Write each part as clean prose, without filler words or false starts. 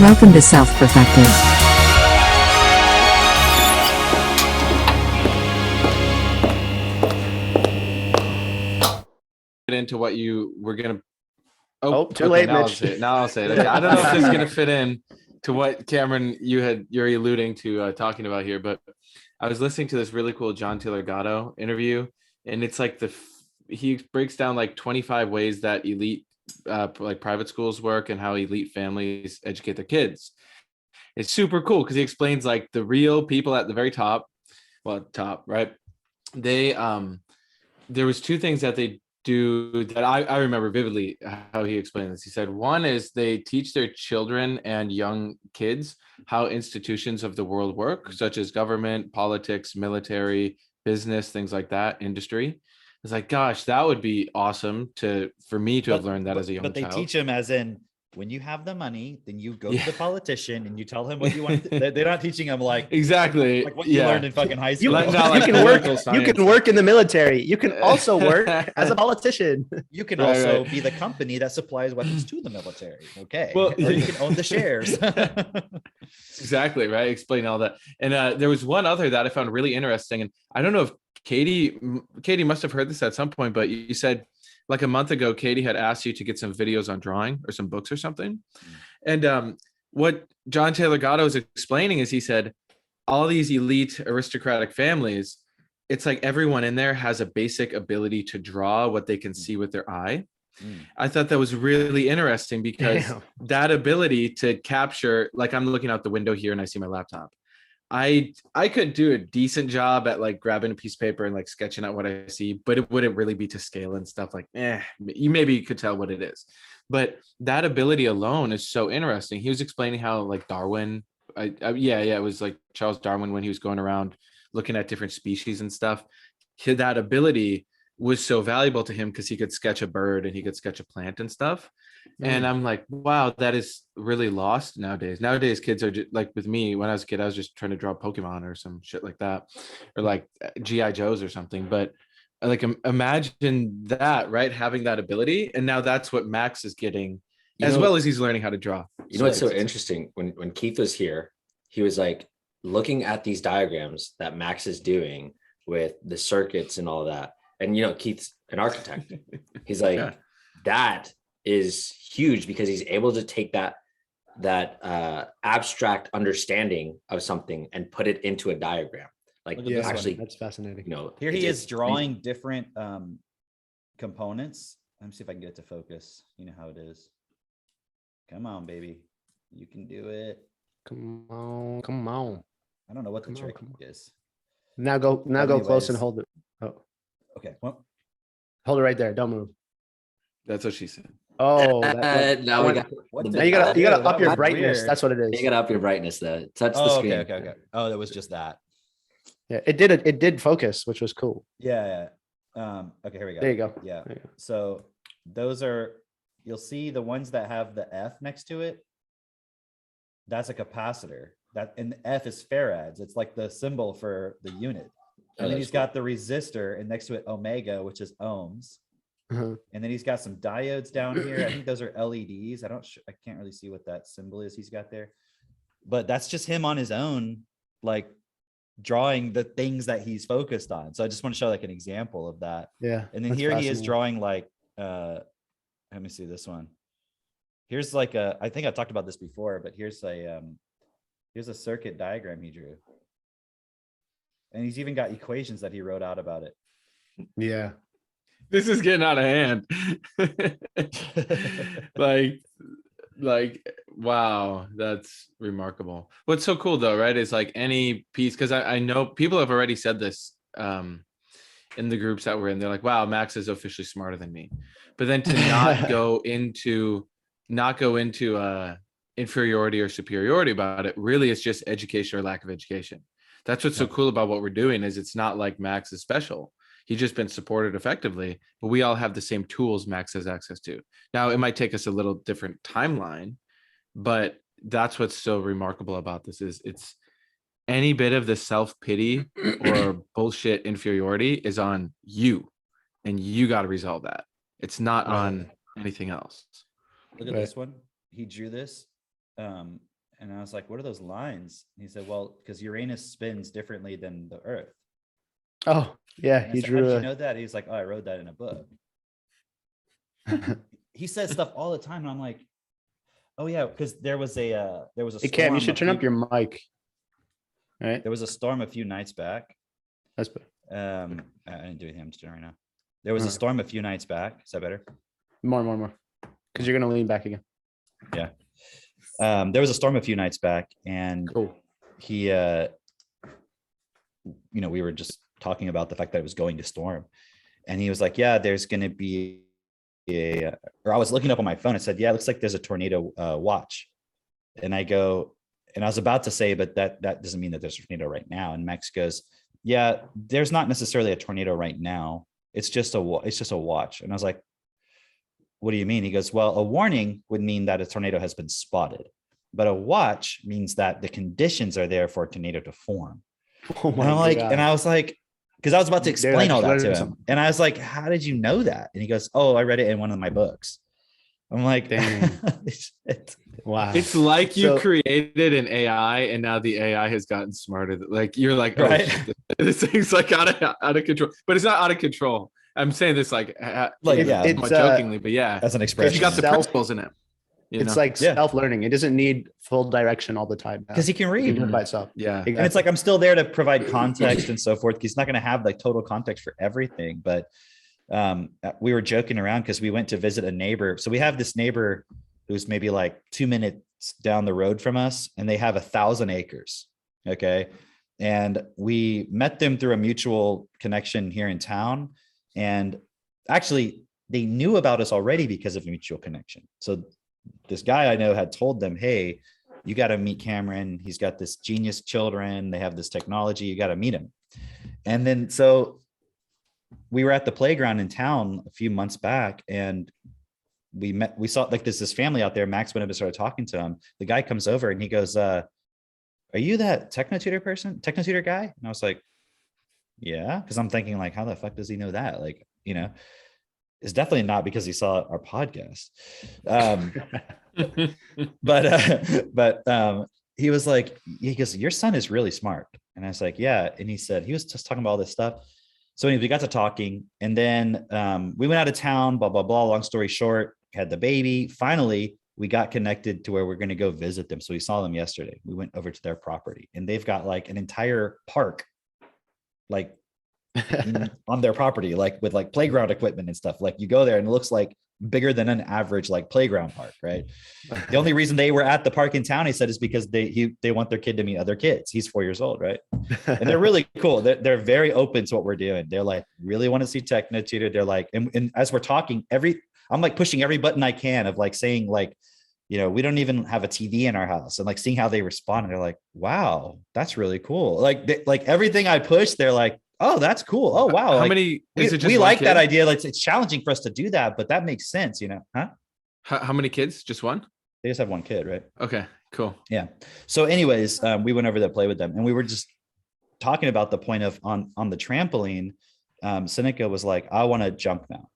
Welcome to Self-Perfected. Into what you were gonna. Oh, too late, now Mitch. I'll say it. Okay, I don't know if this is gonna fit in to what Cameron you're alluding to talking about here, but I was listening to this really cool John Taylor Gatto interview, and it's like he breaks down like 25 ways that elite like private schools work and how elite families educate their kids. It's super cool because he explains like the real people at the very top, right? They there was two things that they do that I remember vividly how he explained this. He said one is they teach their children and young kids how institutions of the world work, such as government, politics, military, business, things like that, industry. It's like, gosh, that would be awesome for me to have learned that as a young child. But they teach them as in, when you have the money, then you go to the politician and you tell him what you want. They're not teaching them like exactly like what you learned in fucking high school. You can work in the military. You can also work as a politician. You can also be the company that supplies weapons to the military. Okay. Well, or you can own the shares. Exactly, right. Explain all that. And there was one other that I found really interesting. And I don't know if Katie must have heard this at some point, but you said like a month ago, Katie had asked you to get some videos on drawing or some books or something. And what John Taylor Gatto is explaining is he said, all these elite aristocratic families, it's like everyone in there has a basic ability to draw what they can see with their eye. I thought that was really interesting because that ability to capture, like I'm looking out the window here and I see my laptop. I could do a decent job at like grabbing a piece of paper and like sketching out what I see, but it wouldn't really be to scale and stuff like, you maybe could tell what it is. But that ability alone is so interesting. He was explaining how like Darwin, it was like Charles Darwin when he was going around looking at different species and stuff. That ability was so valuable to him because he could sketch a bird and he could sketch a plant and stuff. And I'm like, wow, that is really lost nowadays. Nowadays, kids are just, like with me, when I was a kid, I was just trying to draw Pokemon or some shit like that, or like G.I. Joes or something. But like, imagine that, right? Having that ability. And now that's what Max is getting, well as he's learning how to draw. You know what's so interesting? When Keith was here, he was like looking at these diagrams that Max is doing with the circuits and all that. And, Keith's an architect. He's like, that is huge because he's able to take that abstract understanding of something and put it into a diagram. Like, actually, that's fascinating. Here he is drawing different components. Let me see if I can get it to focus. You know how it is. Come on, baby. You can do it. Come on. I don't know what the trick is. Now go close and hold it. Oh. Okay. Well, hold it right there. Don't move. That's what she said. Oh, now you gotta up your brightness. Weird. That's what it is. You gotta up your brightness. Touch the screen. Okay. Oh, that was just that. Yeah, it did focus, which was cool. Yeah. Okay, here we go. There you go. Yeah. There you go. So those are, you'll see the ones that have the F next to it. That's a capacitor. And the F is farads. It's like the symbol for the unit. And then he's got the resistor, and next to it omega, which is ohms. And then he's got some diodes down here. I think those are LEDs. I can't really see what that symbol is he's got there, but that's just him on his own, like drawing the things that he's focused on. So I just want to show like an example of that. Yeah. And then here he is drawing like, let me see this one. Here's like I think I talked about this before, but here's a circuit diagram he drew. And he's even got equations that he wrote out about it. Yeah. This is getting out of hand. like, wow, that's remarkable. What's so cool though, right? Is like any piece, because I know people have already said this in the groups that we're in. They're like, wow, Max is officially smarter than me. But then to not go into inferiority or superiority about it, really it's just education or lack of education. That's what's so cool about what we're doing, is it's not like Max is special. He's just been supported effectively, but we all have the same tools Max has access to. Now, it might take us a little different timeline, but that's what's so remarkable about this is it's any bit of the self-pity or bullshit inferiority is on you, and you got to resolve that. It's not on anything else. Look at this one. He drew this. And I was like, what are those lines? And he said, well, because Uranus spins differently than the Earth. Oh, yeah. And I He said, how did drew you a. know that? He's like, oh, I wrote that in a book. He says stuff all the time, and I'm like, oh yeah, because there was a Hey, Cam, you should turn up your mic. Right. there was a storm a few nights back. That's better. I didn't do it him right now. There was a storm a few nights back. Is that better? More. Because you're gonna lean back again. Yeah. There was a storm a few nights back, and Cool. he we were just talking about the fact that it was going to storm, and he was like, yeah, there's going to be or I was looking up on my phone. It said, yeah, it looks like there's a tornado watch. And I go, and I was about to say, but that doesn't mean that there's a tornado right now. And Max goes, yeah, there's not necessarily a tornado right now. It's just a watch. And I was like, what do you mean? He goes, well, a warning would mean that a tornado has been spotted, but a watch means that the conditions are there for a tornado to form. Oh And my I'm like, God. and I was like, because I was about to Dude, I explain all just that to learned him. something. And I was like, how did you know that? And he goes, oh, I read it in one of my books. I'm like, Dang. Wow. It's like you So- created an AI and now the AI has gotten smarter. Like you're like, oh, Right. shit, this thing's like out of control, but it's not out of control. I'm saying this like yeah, it's, somewhat jokingly, but yeah, that's an you expression. got the self- principles in it. You It's know? like Yeah. self-learning. It doesn't need full direction all the time. Because he can It read. can do it by itself. yeah. And it's like, I'm still there to provide context and so forth. He's not going to have like total context for everything, but we were joking around because we went to visit a neighbor. So we have this neighbor who's maybe like 2 minutes down the road from us, and they have 1,000 acres. Okay. And we met them through a mutual connection here in town. And actually they knew about us already because of a mutual connection. So this guy I know had told them, hey, you got to meet Cameron. He's got this genius children. They have this technology. You got to meet him. And then, so we were at the playground in town a few months back, and we saw like there's this family out there. Max went up and started talking to him. The guy comes over and he goes, are you that technotutor guy? And I was like, yeah. Cause I'm thinking like, how the fuck does he know that? Like, it's definitely not because he saw our podcast. But he was like, he goes, your son is really smart. And I was like, yeah. And he said, he was just talking about all this stuff. So anyway, we got to talking, and then we went out of town, blah, blah, blah. Long story short, had the baby. Finally, we got connected to where we're going to go visit them. So we saw them yesterday. We went over to their property, and they've got like an entire park, like on their property, like with like playground equipment and stuff. Like you go there and it looks like bigger than an average like playground park, right? The only reason they were at the park in town, he said, is because they want their kid to meet other kids. He's 4 years old, right? And they're really cool. They're very open to what we're doing. They're like, really want to see TechnoTutor. They're like, and as we're talking, I'm like pushing every button I can of like saying like, we don't even have a TV in our house, and like seeing how they respond. And they're like, wow, that's really cool. Like everything I push, they're like, oh, that's cool. Oh, wow. How Like, many? Is it just we one like kid? that idea. Like it's challenging for us to do that, but that makes sense, huh? How many kids? Just one? They just have one kid, right? Okay, cool. Yeah. So anyways, we went over to play with them, and we were just talking about the point of on the trampoline. Seneca was like, I want to jump now.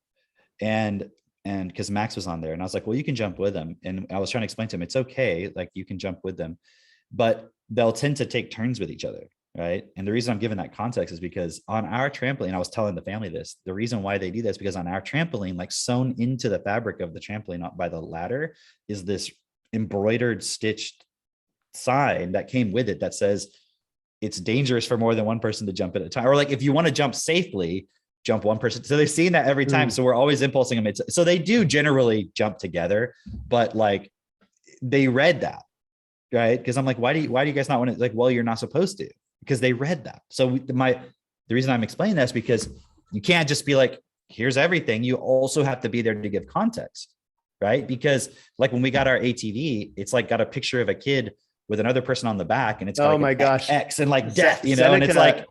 And because Max was on there, and I was like, well, you can jump with them. And I was trying to explain to him, it's okay. Like you can jump with them, but they'll tend to take turns with each other. Right. And the reason I'm giving that context is because on our trampoline, I was telling the family this, the reason why they do this, because on our trampoline, like sewn into the fabric of the trampoline up by the ladder is this embroidered, stitched sign that came with it that says it's dangerous for more than one person to jump at a time. Or like, if you want to jump safely, jump one person. So they're seeing that every time. So we're always impulsing them. So they do generally jump together, but like they read that, right? Because I'm like, why do you guys not want to? Like, well, you're not supposed to. Because they read that. So the reason I'm explaining that is because you can't just be like, here's everything. You also have to be there to give context, right? Because like when we got our ATV, it's like got a picture of a kid with another person on the back, and it's got Oh like my an gosh. X and like death, and it's like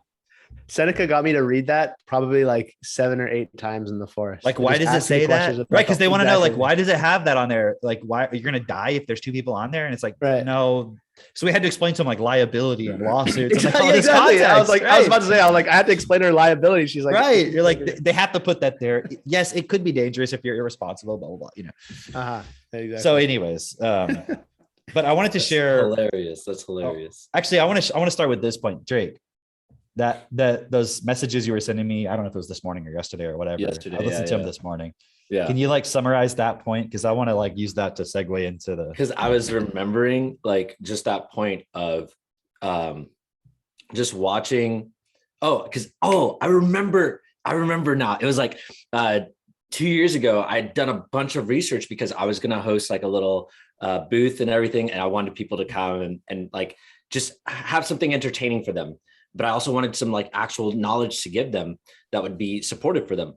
Seneca got me to read that probably like 7 or 8 times in the forest. Like, They why just does it asked me say that? questions about- Right. Because they want to know, like, Exactly. why does it have that on there? Like, why are you going to die if there's 2 people on there? And it's like, Right. no. So we had to explain to them like liability and lawsuits. And, like, all Exactly. this exactly. I was context, like, I was right? about to say, I had to explain her liability. She's like, Right. You're like, they have to put that there. Yes, it could be dangerous if you're irresponsible, blah, blah, blah, Exactly. So anyways, But I wanted to That's share. hilarious. That's hilarious. Actually, I want to start with this point, Drake. That those messages you were sending me, I don't know if it was this morning or yesterday or whatever. Yesterday, I listened yeah, to them yeah. this morning. Yeah. Can you like summarize that point? Because I want to like use that to segue into the. Because I was remembering like just that point of just watching. I remember now. It was like 2 years ago, I'd done a bunch of research because I was gonna host like a little booth and everything, and I wanted people to come and like just have something entertaining for them. But I also wanted some like actual knowledge to give them that would be supportive for them.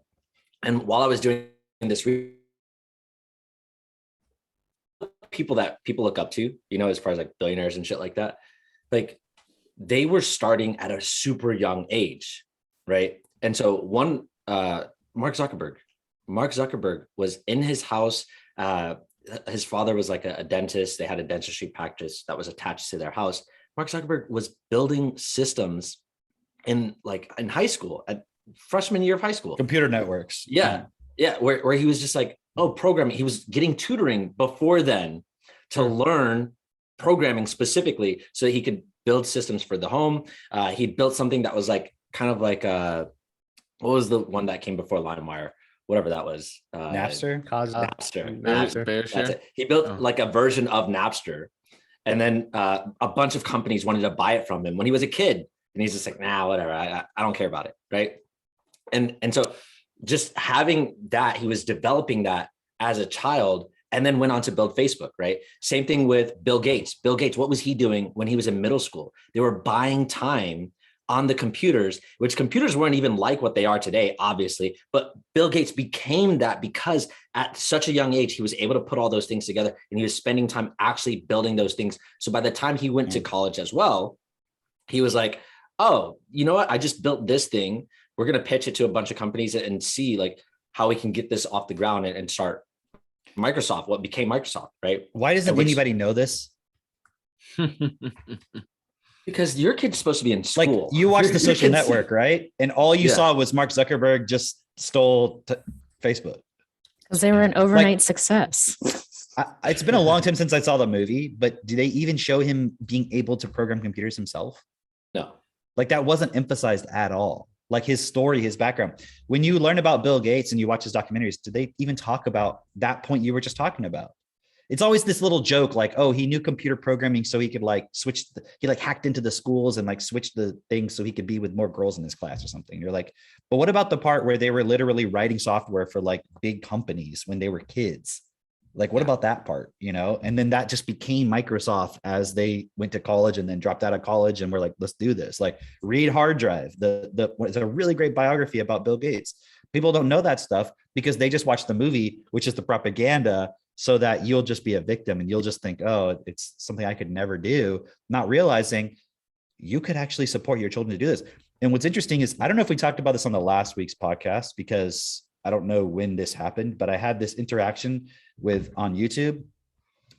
And while I was doing this, people that people look up to, you know, as far as like billionaires and shit like that, like they were starting at a super young age, right? And so one, Mark Zuckerberg was in his house. His father was like a dentist. They had a dentistry practice that was attached to their house. Mark Zuckerberg was building systems in high school, at freshman year of high school. Computer networks. Yeah. Where he was just like, oh, programming. He was getting tutoring before then to learn programming specifically so that he could build systems for the home. He built something that was like kind of like what was the one that came before LimeWire? Whatever that was. Napster. Napster. Bearshare. That's it. He built like a version of Napster. And then a bunch of companies wanted to buy it from him when he was a kid. And he's just like, nah, whatever. I don't care about it. Right. And so just having that, he was developing that as a child and then went on to build Facebook, right? Same thing with Bill Gates. Bill Gates, what was he doing when he was in middle school? They were buying time on the computers, which computers weren't even like what they are today, obviously. But Bill Gates became that because at such a young age, he was able to put all those things together and he was spending time actually building those things. So by the time he went to college as well, he was like, oh, you know what? I just built this thing. We're going to pitch it to a bunch of companies and see like how we can get this off the ground and start Microsoft, what became Microsoft, right? Why doesn't anybody know this? Because your kid's supposed to be in school. Like you watched The Social Network, right? And all you saw was Mark Zuckerberg just stole Facebook. Because they were an overnight success. It's been a long time since I saw the movie, but do they even show him being able to program computers himself? No. Like that wasn't emphasized at all. Like his story, his background. When you learn about Bill Gates and you watch his documentaries, did they even talk about that point you were just talking about? It's always this little joke like, oh, he knew computer programming so he could like switch, he like hacked into the schools and like switched the things so he could be with more girls in his class or something. You're like, but what about the part where they were literally writing software for like big companies when they were kids? Like, what about that part, you know? And then that just became Microsoft as they went to college and then dropped out of college and we're like, let's do this. Like read Hard Drive. It's a really great biography about Bill Gates. People don't know that stuff because they just watch the movie, which is the propaganda, so that you'll just be a victim and you'll just think, oh, it's something I could never do, not realizing you could actually support your children to do this. And what's interesting is, I don't know if we talked about this on the last week's podcast, because I don't know when this happened, but I had this interaction on YouTube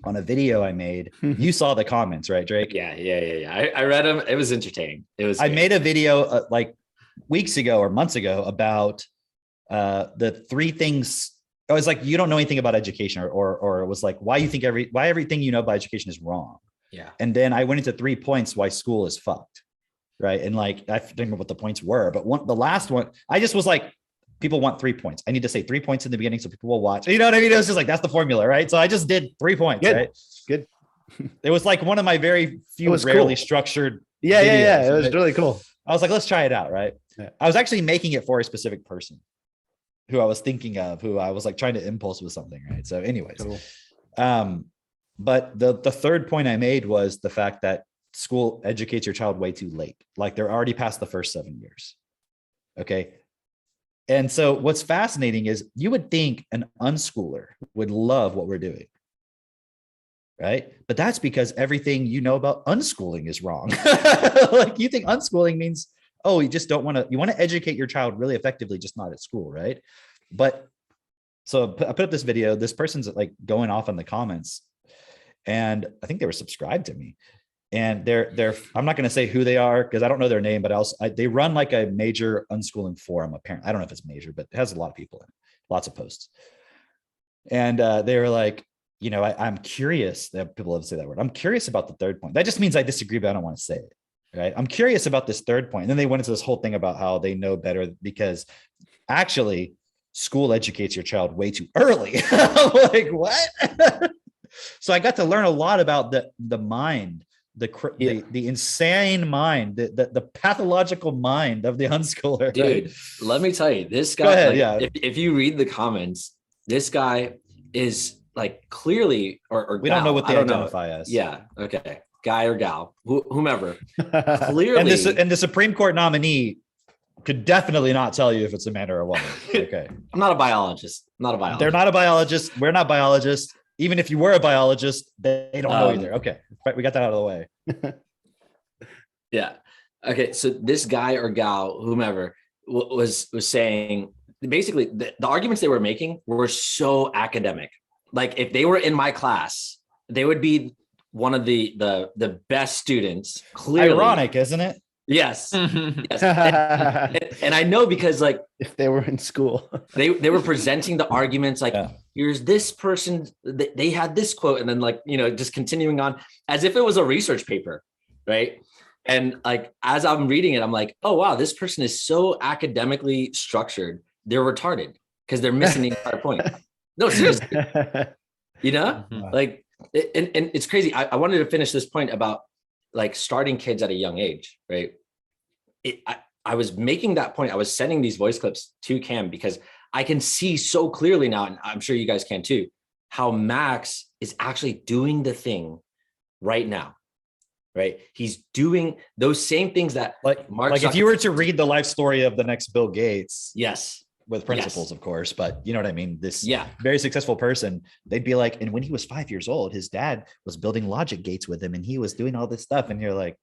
on a video I made. You saw the comments, right, Drake? Yeah. I read them. It was entertaining. I made a video like weeks ago or months ago about the three things. I was like, you don't know anything about education, or it was like, why everything you know about education is wrong. Yeah. And then I went into 3 points why school is fucked. Right. And like, I don't remember what the points were, but the last one, I just was like, people want 3 points. I need to say 3 points in the beginning so people will watch. You know what I mean? It was just like, that's the formula, right? So I just did 3 points. Good. Right? Good. It was like one of my very few rarely structured. Yeah. videos, It was right? really cool. I was like, let's try it out. Right. Yeah. I was actually making it for a specific person who I was thinking of, who I was like trying to impulse with something. Right. So anyways, Cool. But the third point I made was the fact that school educates your child way too late. Like they're already past the first 7 years. Okay. And so what's fascinating is you would think an unschooler would love what we're doing. Right. But that's because everything you know about unschooling is wrong. Like you think unschooling means, oh, you just don't want to educate your child really effectively, just not at school. Right. But so I put up this video, this person's like going off in the comments, and I think they were subscribed to me. And they're I'm not going to say who they are because I don't know their name, but they run like a major unschooling forum. Apparently, I don't know if it's major, but it has a lot of people in it, lots of posts. And they were like, I'm curious that people have to say that word. I'm curious about the third point. That just means I disagree, but I don't want to say it. Right. I'm curious about this third point. And then they went into this whole thing about how they know better because actually school educates your child way too early. I'm like, what? So I got to learn a lot about the mind, the insane mind, the pathological mind of the unschooler. Dude, right? let me tell you, this guy, Go ahead, like, yeah. if you read the comments, this guy is like clearly, or We don't know gal, what I they don't know. identify as. Yeah. Okay. Guy or gal, whomever. Clearly. And the Supreme Court nominee could definitely not tell you if it's a man or a woman. Okay. I'm not a biologist. They're not a biologist. We're not biologists. Even if you were a biologist, they don't know either. Okay. Right, we got that out of the way. Yeah. Okay. So this guy or gal, whomever, was saying basically the arguments they were making were so academic. Like if they were in my class, they would be one of the best students. Clearly. Ironic, isn't it? Yes. Yes. And I know because like If they were in school. they were presenting the arguments like Yeah. here's this person, they had this quote, and then like just continuing on as if it was a research paper, right? And like as I'm reading it, I'm like, oh wow, this person is so academically structured, they're retarded because they're missing the entire point. No, seriously, Mhm. like and it's crazy. I wanted to finish this point about like starting kids at a young age, right? I was making that point. I was sending these voice clips to Cam because I can see so clearly now, and I'm sure you guys can too, how Max is actually doing the thing right now, right? He's doing those same things that Mark Like if you were to read the life story of the next Bill Gates yes, with principles, of course, but you know what I mean? This yeah, very successful person, they'd be like, and when he was 5 years old, his dad was building logic gates with him and he was doing all this stuff. And you're like,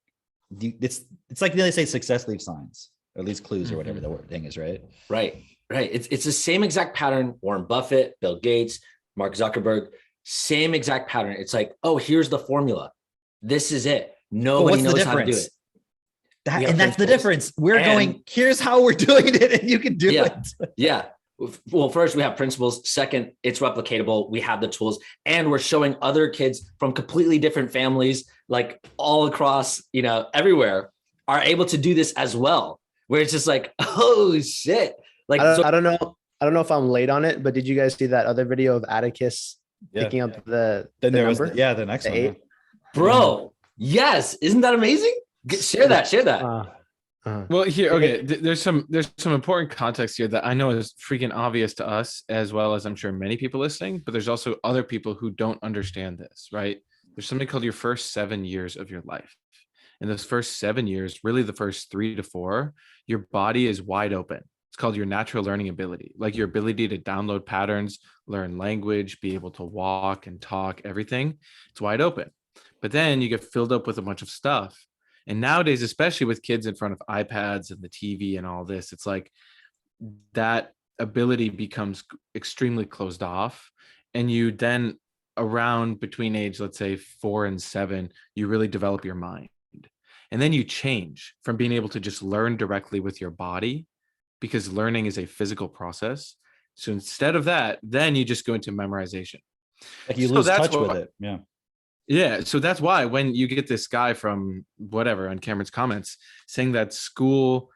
it's like they say success leaves signs or leaves clues or whatever the word thing is, right? right. It's the same exact pattern. Warren Buffett, Bill Gates, Mark Zuckerberg, same exact pattern. It's like, oh, here's the formula. This is it. Nobody knows how to do it. And that's the principles. difference. We're going, here's how we're doing it, and you can do Yeah. it. Yeah. Well, first we have principles. Second, it's replicatable. We have the tools, and we're showing other kids from completely different families, like all across, everywhere, are able to do this as well. Where it's just like, oh shit! Like I don't know. I don't know if I'm late on it, but did you guys see that other video of Atticus picking up the number? The next The one. 8? bro, yes, isn't that amazing? Share that. Well, here, okay. There's some important context here that I know is freaking obvious to us, as well as I'm sure many people listening. But there's also other people who don't understand this, right? There's something called your first 7 years of your life. In those first 7 years, really the first 3 to 4, your body is wide open. It's called your natural learning ability, like your ability to download patterns, learn language, be able to walk and talk, everything. It's wide open. But then you get filled up with a bunch of stuff. And nowadays, especially with kids in front of iPads and the TV and all this, it's like that ability becomes extremely closed off. And you then around between age, let's say 4 and 7, you really develop your mind. And then you change from being able to just learn directly with your body, because learning is a physical process. So instead of that, then you just go into memorization. Like you So lose that's touch with what- it. Yeah. Yeah. So that's why when you get this guy from whatever on Cameron's comments saying that school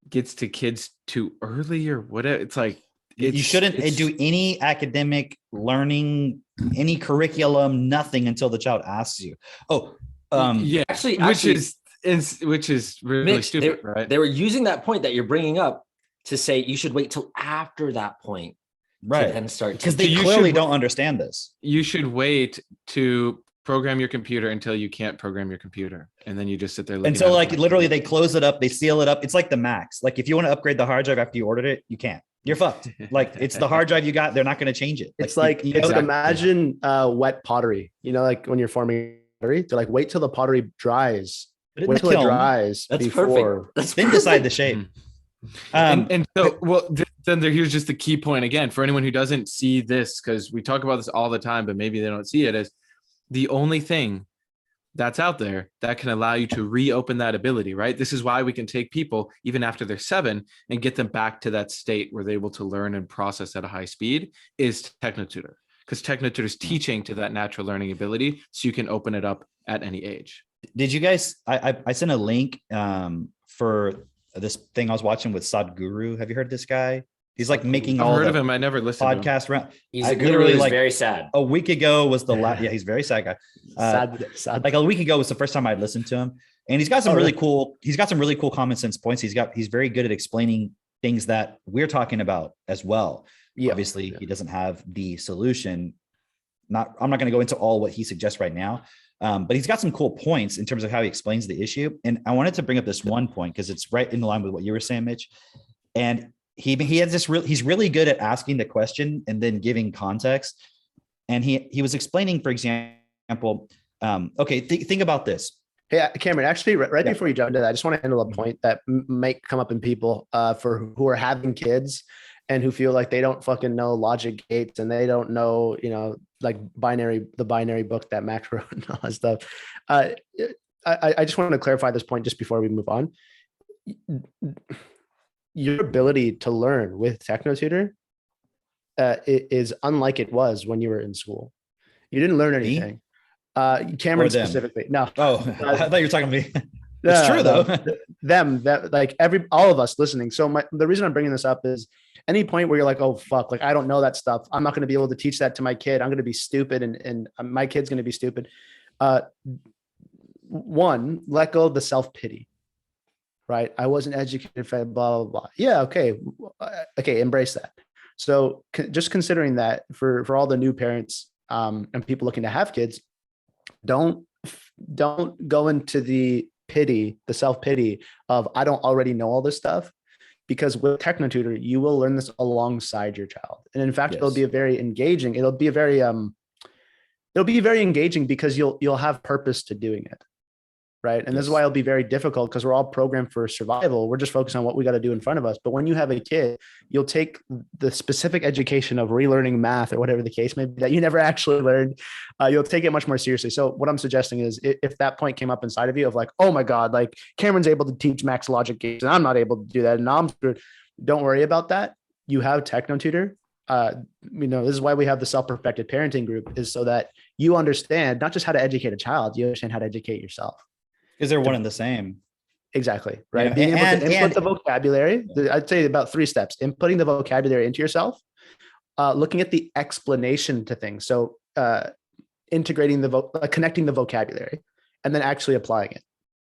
gets to kids too early or whatever, it's like, You shouldn't do any academic learning, any curriculum, nothing until the child asks you. yeah, Actually, which is really Mitch, stupid, right? They were using that point that you're bringing up to say you should wait till after that point to right. then start Because So they you clearly should- don't understand this. You should wait to program your computer until you can't program your computer, and then you just sit there looking Until at it like for literally they close it up, they seal it up. It's like the Macs. Like if you want to upgrade the hard drive after you ordered it, you can't. You're fucked. Like it's the hard drive you got. They're not going to change it. It's like, you it's know, like imagine wet pottery. Like when you're forming pottery, they're like, wait till the pottery dries. put it in Wait the till it kiln, dries That's before. perfect. That's then perfect. decide the shape. and so well then here's just the key point again for anyone who doesn't see this, because we talk about this all the time but maybe they don't see it, is the only thing that's out there that can allow you to reopen that ability, right? This is why we can take people even after they're 7 and get them back to that state where they're able to learn and process at a high speed, is TechnoTutor. because TechnoTutor is teaching to that natural learning ability, so you can open it up at any age. Did you guys? I sent a link for this thing I was watching with Sadhguru. Have you heard this guy? He's like making I've all heard the of him. I never listened to him. podcast round. He's I a guru literally, who's like, very sad. A week ago was the last. Yeah, he's a very sad guy. Sad. Like a week ago was the first time I'd listened to him, and he's got some really cool. He's got some really cool common sense points. He's very good at explaining things that we're talking about as well. Yeah. Obviously, he doesn't have the solution. I'm not going to go into all what he suggests right now, but he's got some cool points in terms of how he explains the issue. And I wanted to bring up this one point because it's right in line with what you were saying, Mitch. And he has this he's really good at asking the question and then giving context. And he was explaining, for example, okay, think about this. Hey, Cameron, actually, right before you jump into that, I just want to handle a point that might come up in people for who are having kids and who feel like they don't fucking know logic gates and they don't know, like the binary book that Max wrote and all that stuff. I just want to clarify this point just before we move on. Your ability to learn with TechnoTutor is unlike it was when you were in school. You didn't learn anything. Cameron specifically. No. Oh, I thought you were talking to me. No, It's true though. All of us listening. So the reason I'm bringing this up is any point where you're like, oh fuck, like I don't know that stuff. I'm not going to be able to teach that to my kid. I'm going to be stupid, and my kid's going to be stupid. One, let go of the self-pity. Right? I wasn't educated for blah blah blah. Yeah, okay, embrace that. So just considering that for all the new parents and people looking to have kids, don't go into the self-pity of I don't already know all this stuff, because with TechnoTutor you will learn this alongside your child, and in fact it'll be it'll be very engaging because you'll have purpose to doing it. Right. And this is why it'll be very difficult, because we're all programmed for survival. We're just focused on what we got to do in front of us. But when you have a kid, you'll take the specific education of relearning math or whatever the case may be that you never actually learned. You'll take it much more seriously. So what I'm suggesting is if that point came up inside of you of like, oh my God, like Cameron's able to teach Max logic gates and I'm not able to do that, and I'm screwed. Don't worry about that. You have TechnoTutor. This is why we have the self-perfected parenting group, is so that you understand not just how to educate a child, you understand how to educate yourself. Because they're one and the same. Exactly. Right. Yeah. Being able to input the vocabulary, I'd say about 3 steps: inputting the vocabulary into yourself, looking at the explanation to things. So integrating connecting the vocabulary, and then actually applying it.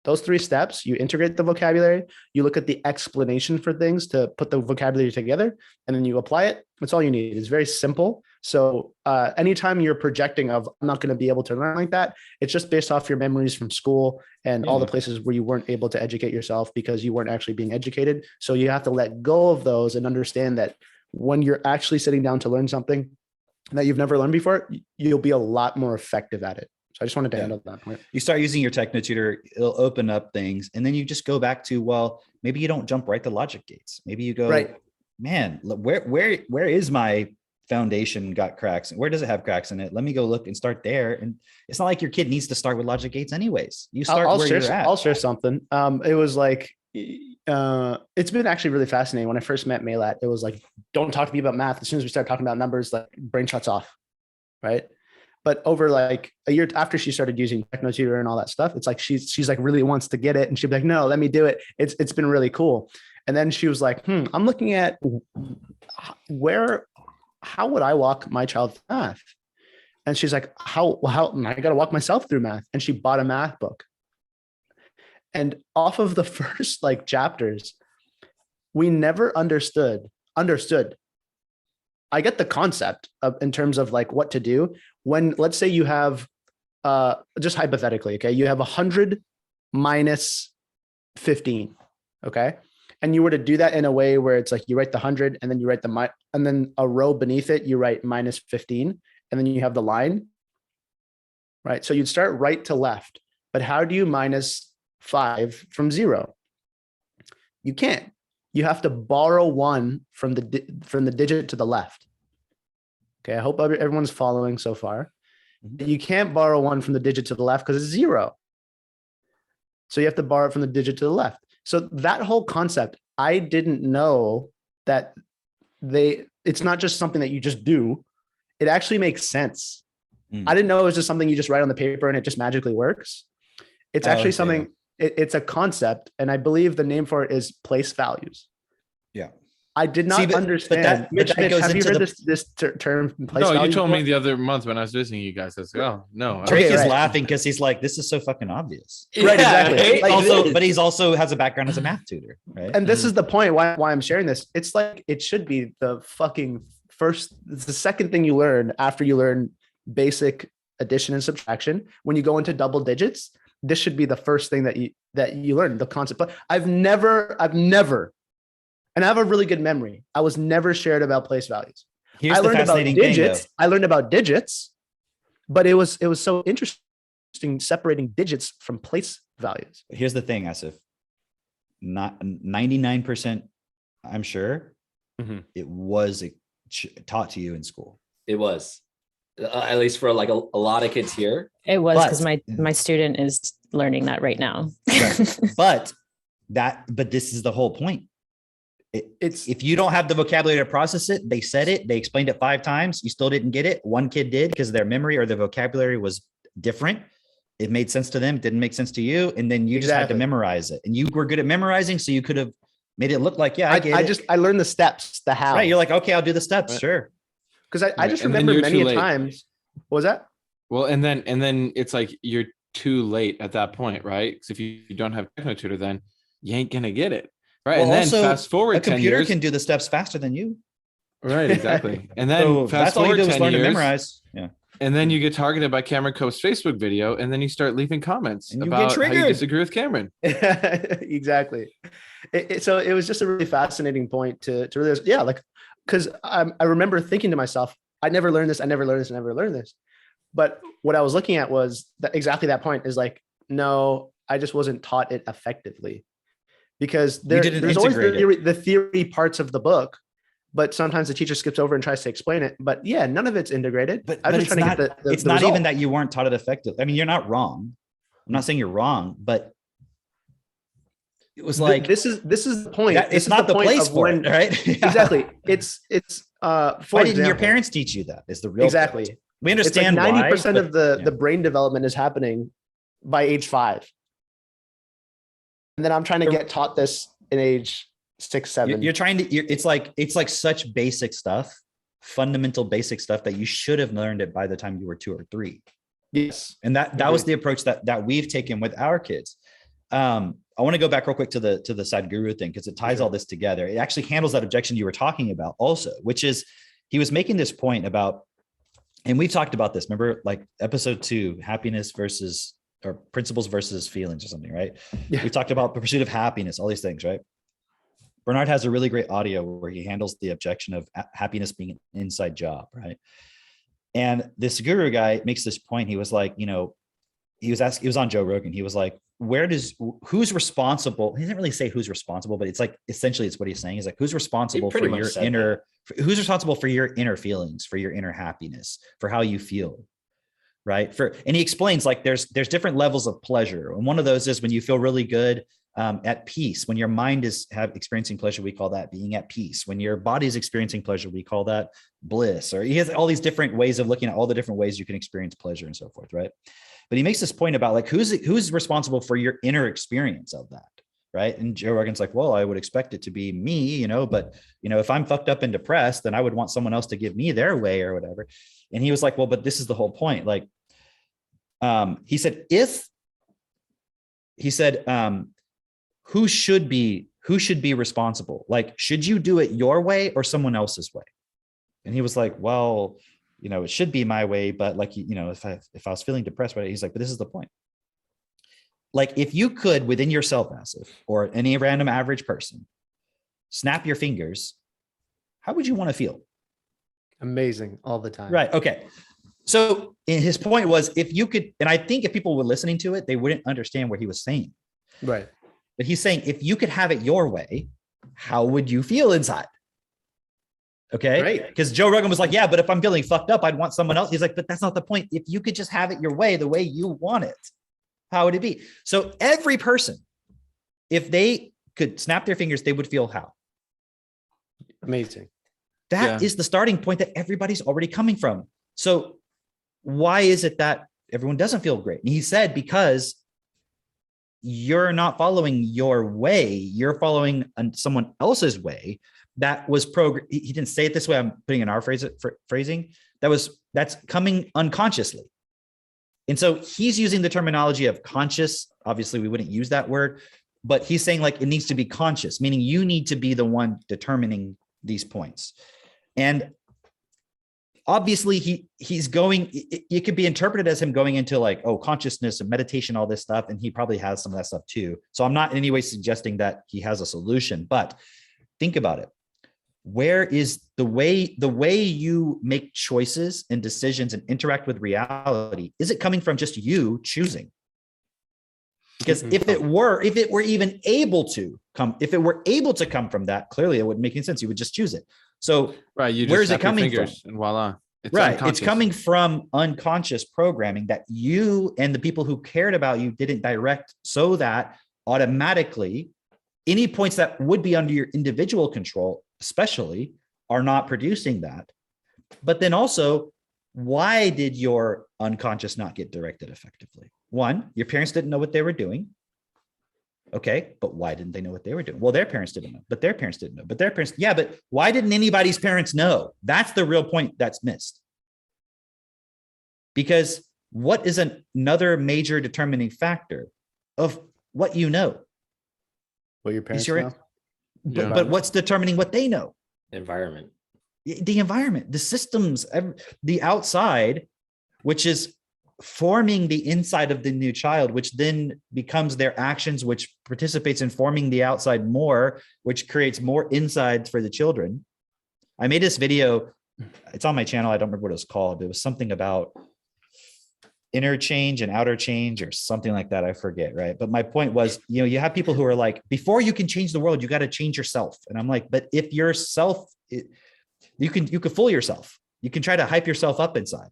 Those 3 steps: you integrate the vocabulary, you look at the explanation for things to put the vocabulary together, and then you apply it. That's all you need. It's very simple. So anytime you're projecting of I'm not going to be able to learn like that, it's just based off your memories from school and all the places where you weren't able to educate yourself because you weren't actually being educated. So you have to let go of those and understand that when you're actually sitting down to learn something that you've never learned before, you'll be a lot more effective at it. So I just wanted to handle that point. You start using your TechnoTutor, it'll open up things, and then you just go back to, well, maybe you don't jump right to logic gates. Maybe you go, right, man, where is my foundation got cracks? Where does it have cracks in it? Let me go look and start there. And it's not like your kid needs to start with logic gates anyways. You start where you're at. I'll share something. It was like, it's been actually really fascinating. When I first met Maylat, it was like, don't talk to me about math. As soon as we start talking about numbers, like brain shuts off. Right. But over like a year after she started using TechnoTutor and all that stuff, it's like she's like really wants to get it, and she'd be like, no, let me do it. It's been really cool. And then she was like, I'm looking at how would I walk my child through math? And she's like, how I got to walk myself through math. And she bought a math book. And off of the first like chapters, we never understood. I get the concept of in terms of like what to do when, let's say you have, just hypothetically, okay, you have 100 minus 15, okay? And you were to do that in a way where it's like you write the 100 and then you write and then a row beneath it, you write minus 15, and then you have the line, right? So you'd start right to left, but how do you minus 5 from 0? You can't. You have to borrow 1 from the digit to the left. Okay, I hope everyone's following so far. You can't borrow 1 from the digit to the left because it's 0. So you have to borrow it from the digit to the left. So that whole concept, I didn't know that it's not just something that you just do. it actually makes sense. Mm. I didn't know it was just something you just write on the paper and it just magically works. It's Oh, actually okay, something, it's a concept. And I believe the name for it is place values. Yeah. I did not See, but understand. that goes have you into heard the- this term? Place No, you values told me before? the other month when I was visiting you guys. I was like, oh no. I Drake Okay, is right. laughing because he's like, this is so fucking obvious. Right, exactly. right? Like, Also, but he's also has a background as a math tutor, right? And this is the point why I'm sharing this. It's like it should be the fucking first, it's the second thing you learn after you learn basic addition and subtraction. When you go into double digits, this should be the first thing that you learn, the concept. But I've never, and I have a really good memory. I was never shared about place values. Here's I the learned about fascinating thing, though. digits. I learned about digits, but it was so interesting separating digits from place values. Here's the thing, Asif. Not 99%, I'm sure Mhm. it was taught to you in school. It was, at least for like a lot of kids here. It was because But- my student is learning that right now. But this is the whole point. It's If you don't have the vocabulary to process it, they said it, they explained it 5 times, you still didn't get it. One kid did because their memory or their vocabulary was different. It made sense to them, didn't make sense to you, and then you just had to Exactly. memorize it. And you were good at memorizing, so you could have made it look like, yeah, I get it. I learned the steps, the how. Right, you're like, okay, I'll do the steps, Right. sure. Because I Right, just and then remember you're many too a late. times. What was that? Well, and then it's like you're too late at that point, right? Because if you don't have techno tutor, then you ain't gonna get it, right? Well, and then also, fast forward A 10 computer years, can do the steps faster than you. right? Exactly. And then So fast that's all you forward do is 10 learn to years, memorize. Yeah. and then you get targeted by Cameron Cope's Facebook video, and then you start leaving comments And you get about how you triggered. disagree with Cameron. Exactly. So it was just a really fascinating point to really, yeah, like, because I remember thinking to myself, I never learned this, I never learned this. But what I was looking at was that exactly that point is like, no, I just wasn't taught it effectively. Because didn't there's always integrate the theory parts of the book, but sometimes the teacher skips over and tries to explain it. But yeah, none of it's integrated. But, I'm but just it's trying not, to get the it's not even result. that you weren't taught it effectively. I mean, you're not wrong. I'm not saying you're wrong, but it was like, this is the point. that, This it's is not the point place of for when- it, right? Yeah. Exactly. It's Why for didn't your example, parents teach you that? Is the real exactly. point. We It's like understand 90% why, of the yeah. brain development is happening by age 5. And then I'm trying to get taught this in age 6, 7. You're trying to. It's like such basic stuff, fundamental basic stuff that you should have learned it by the time you were 2 or 3. Yes. And that was the approach that we've taken with our kids. I want to go back real quick to the Sadhguru thing because it ties all this together. It actually handles that objection you were talking about also, which is he was making this point about, and we've talked about this. Remember, like episode 2, happiness versus or principles versus feelings or something, right? Yeah. We talked about the pursuit of happiness, all these things, right? Bernard has a really great audio where he handles the objection of happiness being an inside job, right? And this guru guy makes this point. He was like, he was on Joe Rogan. He was like, who's responsible? He didn't really say who's responsible, but it's like, essentially it's what he's saying. He's like, who's responsible for pretty much your said inner, who's responsible for your inner feelings, for your inner happiness, for how you feel. Right. And he explains like there's different levels of pleasure. And one of those is when you feel really good, at peace. When your mind is experiencing pleasure, we call that being at peace. When your body is experiencing pleasure, we call that bliss. Or he has all these different ways of looking at all the different ways you can experience pleasure and so forth. Right. But he makes this point about like, who's responsible for your inner experience of that. Right. And Joe Rogan's like, well, I would expect it to be me, but if I'm fucked up and depressed, then I would want someone else to give me their way or whatever. And he was like, well, but this is the whole point. Like, he said, who should be responsible? Like, should you do it your way or someone else's way? And he was like, well, it should be my way, but like, if I was feeling depressed, right? He's like, but this is the point. Like, if you could within yourself, Asif, or any random average person, snap your fingers, how would you want to feel? Amazing all the time. Right. Okay. So his point was, if you could, and I think if people were listening to it, they wouldn't understand what he was saying. Right. But he's saying, if you could have it your way, how would you feel inside? Okay. Right. Because Joe Rogan was like, yeah, but if I'm feeling fucked up, I'd want someone else. He's like, but that's not the point. If you could just have it your way, the way you want it, how would it be? So every person, if they could snap their fingers, they would feel how? Amazing. That Yeah. is the starting point that everybody's already coming from. So why is it that everyone doesn't feel great? And he said, because you're not following your way, you're following someone else's way that was he didn't say it this way, I'm putting in our phrasing, that's coming unconsciously. And so he's using the terminology of conscious. Obviously we wouldn't use that word, but he's saying like it needs to be conscious, meaning you need to be the one determining these points. And obviously he's going, it could be interpreted as him going into like, oh, consciousness and meditation, all this stuff. And he probably has some of that stuff too. So I'm not in any way suggesting that he has a solution, but think about it. Where is the way you make choices and decisions and interact with reality? Is it coming from just you choosing? Because if it were even able to come, if it were able to come from that, clearly it wouldn't make any sense. You would just choose it. So Right. You just where's it snap your coming fingers from? and voila. It's Right. It's unconscious. coming from unconscious programming that you and the people who cared about you didn't direct, so that automatically any points that would be under your individual control, especially, are not producing that. But then also, why did your unconscious not get directed effectively? One, your parents didn't know what they were doing. Okay, but why didn't they know what they were doing? Well, their parents didn't know, but their parents didn't know, but their parents, yeah, but why didn't anybody's parents know? That's the real point that's missed. Because what is another major determining factor of what you know? What your parents your- know. Yeah. But what's determining what they know? Environment. The environment, the systems, the outside, which is forming the inside of the new child, which then becomes their actions, which participates in forming the outside more, which creates more insides for the children. I made this video. It's on my channel. I don't remember what it was called. It was something about inner change and outer change or something like that. I forget. Right. But my point was, you have people who are like, before you can change the world, you got to change yourself. And I'm like, but if yourself, you can fool yourself. You can try to hype yourself up inside.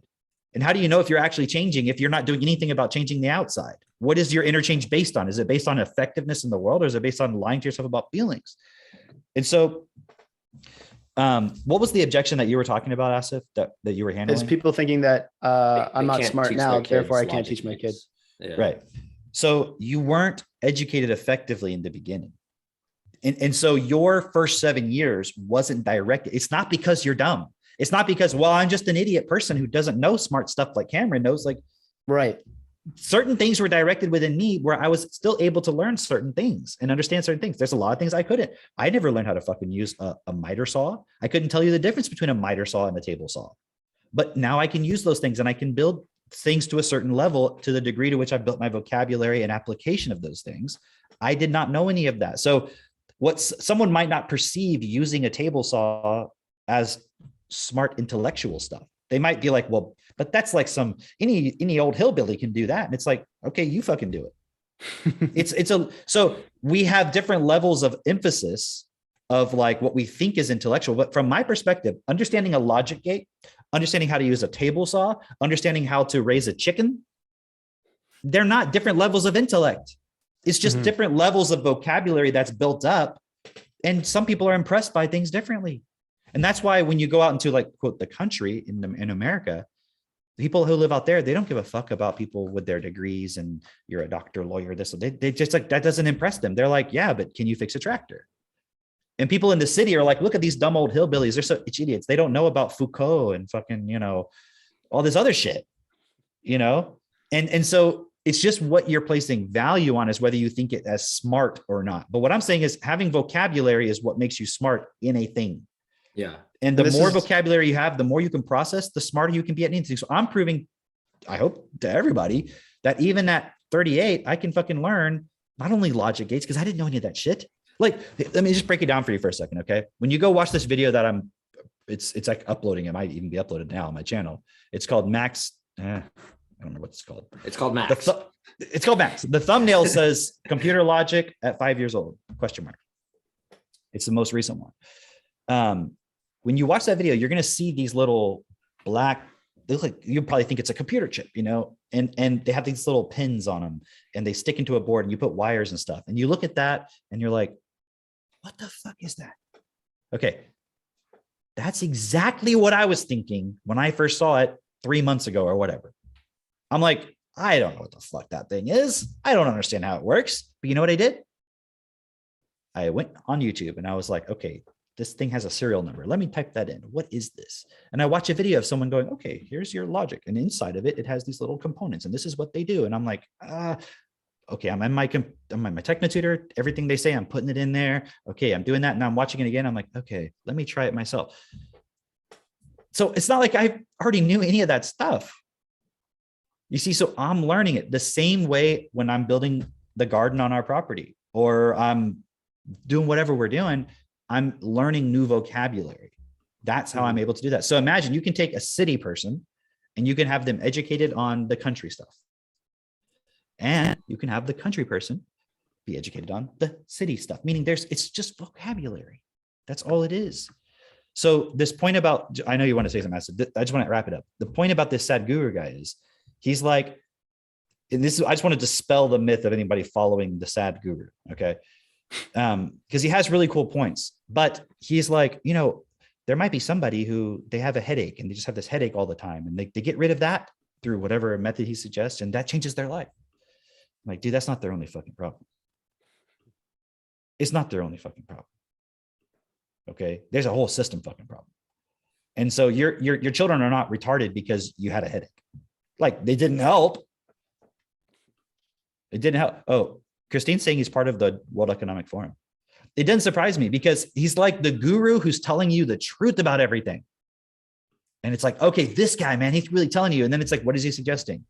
And how do you know if you're actually changing if you're not doing anything about changing the outside? What is your interchange based on? Is it based on effectiveness in the world, or is it based on lying to yourself about feelings? And so what was the objection that you were talking about, Asif, that you were handling? Is people thinking that I'm They not can't smart teach now, their kids therefore I can't logic teach my kid. games. Yeah. Right. So you weren't educated effectively in the beginning. And so your first 7 years wasn't directed. It's not because you're dumb. It's not because, well, I'm just an idiot person who doesn't know smart stuff like Cameron knows. Like, Right. certain things were directed within me where I was still able to learn certain things and understand certain things. There's a lot of things I couldn't. I never learned how to fucking use a miter saw. I couldn't tell you the difference between a miter saw and a table saw. But now I can use those things and I can build things to a certain level to the degree to which I built my vocabulary and application of those things. I did not know any of that. So what someone might not perceive using a table saw as smart intellectual stuff. They might be like, well, but that's like any old hillbilly can do that. And it's like, okay, you fucking do it. So we have different levels of emphasis of like what we think is intellectual. But from my perspective, understanding a logic gate, understanding how to use a table saw, understanding how to raise a chicken, they're not different levels of intellect. It's just different levels of vocabulary that's built up. And some people are impressed by things differently. And that's why when you go out into like, quote, the country in America, people who live out there, they don't give a fuck about people with their degrees and you're a doctor, lawyer, this. They just like, that doesn't impress them. They're like, yeah, but can you fix a tractor? And people in the city are like, look at these dumb old hillbillies. They're such idiots. They don't know about Foucault and fucking, all this other shit, And so it's just what you're placing value on is whether you think it as smart or not. But what I'm saying is having vocabulary is what makes you smart in a thing. Yeah. And the This more is- vocabulary you have, the more you can process, the smarter you can be at anything. So I'm proving, I hope to everybody, that even at 38, I can fucking learn not only logic gates, because I didn't know any of that shit. Like, let me just break it down for you for a second, okay? When you go watch this video that it's like uploading, it might even be uploaded now on my channel. It's called Max, I don't remember what it's called. It's called Max. It's called Max. The thumbnail says computer logic at 5 years old, ? It's the most recent one. When you watch that video, you're going to see these little black, they look like, you probably think it's a computer chip, and they have these little pins on them and they stick into a board and you put wires and stuff. And you look at that and you're like, what the fuck is that? Okay. That's exactly what I was thinking when I first saw it 3 months ago or whatever. I'm like, I don't know what the fuck that thing is. I don't understand how it works. But you know what I did? I went on YouTube and I was like, okay, this thing has a serial number. Let me type that in. What is this? And I watch a video of someone going, okay, here's your logic. And inside of it, it has these little components and this is what they do. And I'm like, okay, I'm in my Technotutor. Everything they say, I'm putting it in there. Okay, I'm doing that. And I'm watching it again. I'm like, okay, let me try it myself. So it's not like I already knew any of that stuff. You see, so I'm learning it the same way when I'm building the garden on our property or I'm doing whatever we're doing. I'm learning new vocabulary. That's how I'm able to do that. So imagine you can take a city person and you can have them educated on the country stuff. And you can have the country person be educated on the city stuff, meaning it's just vocabulary. That's all it is. So this point about, I know you want to say something, I just want to wrap it up. The point about this Sadhguru guy is he's like, and this is, I just want to dispel the myth of anybody following the Sadhguru. Okay. Because he has really cool points, but he's like, there might be somebody who they have a headache and they just have this headache all the time. And they get rid of that through whatever method he suggests. And that changes their life. I'm like, dude, that's not their only fucking problem. It's not their only fucking problem. Okay. There's a whole system fucking problem. And so your children are not retarded because you had a headache. Like they didn't help. It didn't help. Oh, Christine's saying he's part of the World Economic Forum. It doesn't surprise me because he's like the guru who's telling you the truth about everything. And it's like, okay, this guy, man, he's really telling you. And then it's like, what is he suggesting?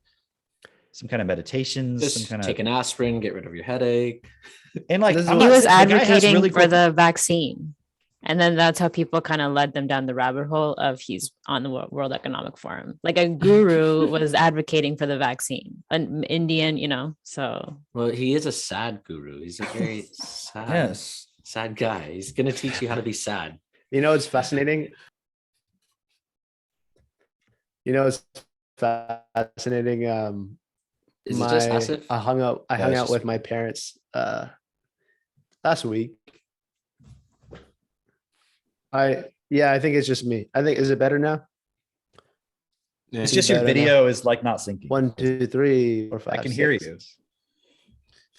Some kind of meditations, Just some kind of take an aspirin, get rid of your headache. And like, He was advocating for the vaccine. And then that's how people kind of led them down the rabbit hole of he's on the World Economic Forum. Like a guru was advocating for the vaccine, an Indian, so. Well, he is a sad guru. He's a very sad guy. He's going to teach you how to be sad. It's fascinating. It's fascinating. Is it just passive? I hung out with my parents last week. I think it's just me. Is it better now? Yeah, it's just your video is like not syncing. 1, 2, 3, 4, 5. I can hear you.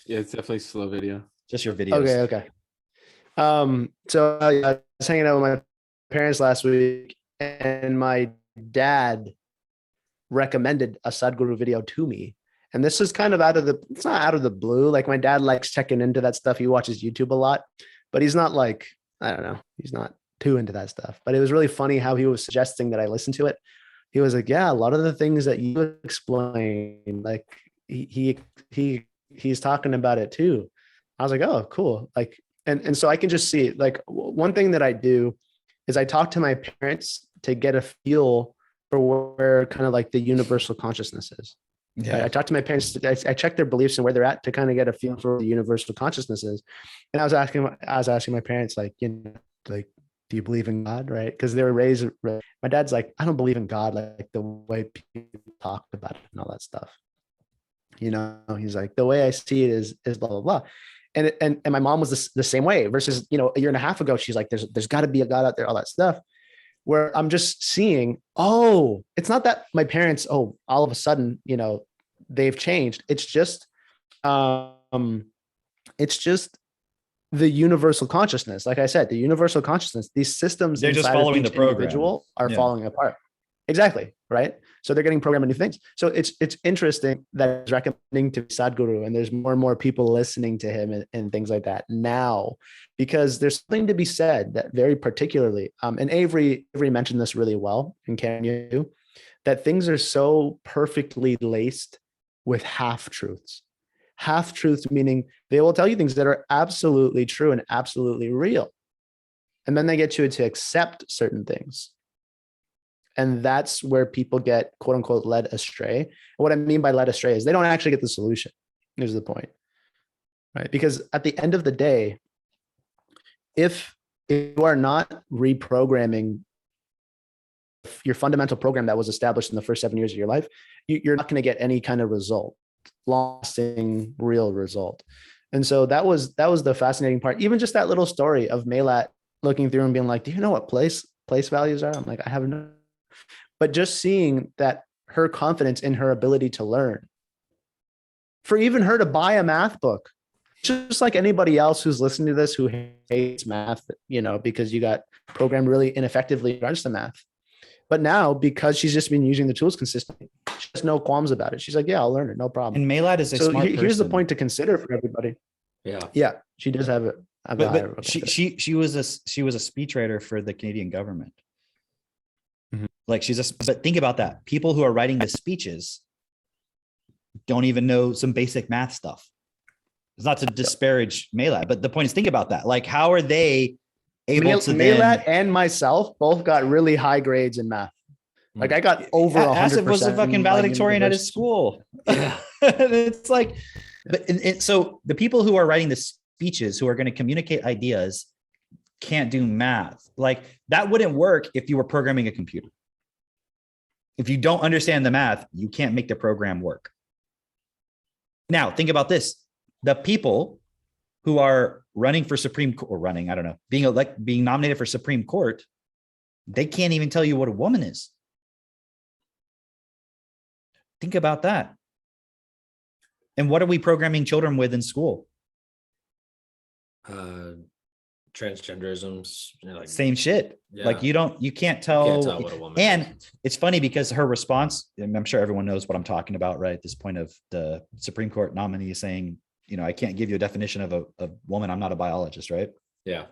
Yeah, it's definitely slow video. Just your videos. Okay. So I was hanging out with my parents last week, and my dad recommended a Sadhguru video to me. And this is kind of it's not out of the blue. Like my dad likes checking into that stuff. He watches YouTube a lot, but he's not like, I don't know, he's not too into that stuff. But it was really funny how he was suggesting that I listen to it. He was like, yeah, a lot of the things that you explain, like he's talking about it too. I was like, oh, cool. Like, and so I can just see, like, one thing that I do is I talk to my parents to get a feel for where kind of like the universal consciousness is. Yeah. I talked to my parents. I checked their beliefs and where they're at to kind of get a feel for the universal consciousnesses. And I was asking my parents, like, like, do you believe in God? Right? Because they were raised. My dad's like, I don't believe in God, like the way people talk about it and all that stuff. He's like, the way I see it is blah blah blah. And my mom was the same way. Versus, a year and a half ago, she's like, there's got to be a God out there, all that stuff. Where I'm just seeing, it's not that my parents, all of a sudden, they've changed. It's just the universal consciousness. Like I said, the universal consciousness, these systems, they're just following the program, individual are falling apart. Exactly. Right. So they're getting programmed new things. So it's interesting that he's recommending to Sadhguru, and there's more and more people listening to him and things like that now, because there's something to be said that very particularly, and Avery mentioned this really well in Can You, that things are so perfectly laced with half truths. Half truths meaning they will tell you things that are absolutely true and absolutely real. And then they get you to accept certain things. And that's where people get, quote unquote, led astray. And what I mean by led astray is they don't actually get the solution. Here's the point, right? Because at the end of the day, if you are not reprogramming your fundamental program that was established in the first 7 years of your life, you're not going to get any kind of result, lasting, real result. And so that was the fascinating part. Even just that little story of Malat looking through and being like, do you know what place place values are? I'm like, I have no, but just seeing that her confidence in her ability to learn, for even her to buy a math book, just like anybody else who's listening to this who hates math, you know, because you got programmed really ineffectively against the math. But now, because she's just been using the tools consistently, she has no qualms about it. She's like, yeah, I'll learn it, no problem. And Maylad is a So smart here's the person. point to consider for everybody. Yeah. Yeah, she does have it. But she was a speechwriter for the Canadian government. Mhm. Like but think about that. People who are writing the speeches don't even know some basic math stuff. It's not to disparage Maylad, but the point is, think about that. Like, how are they able to Maylad and myself both got really high grades in math. Like I got over 100%. Asif was a fucking valedictorian at his university. school. Yeah. It's like, but so the people who are writing the speeches, who are going to communicate ideas, can't do math. Like that wouldn't work if you were programming a computer. If you don't understand the math, you can't make the program work. Now, think about this. The people who are running for Supreme Court, or running, I don't know, being nominated for Supreme Court, they can't even tell you what a woman is. Think about that. And what are we programming children with in school? Transgenderisms, you know, like Same shit. Yeah. Like you can't you tell. can't tell what a woman And is. it's funny because her response, and I'm sure everyone knows what I'm talking about, right? At this point of the Supreme Court nominee saying, you know, I can't give you a definition of a woman. I'm not a biologist, right? Yeah.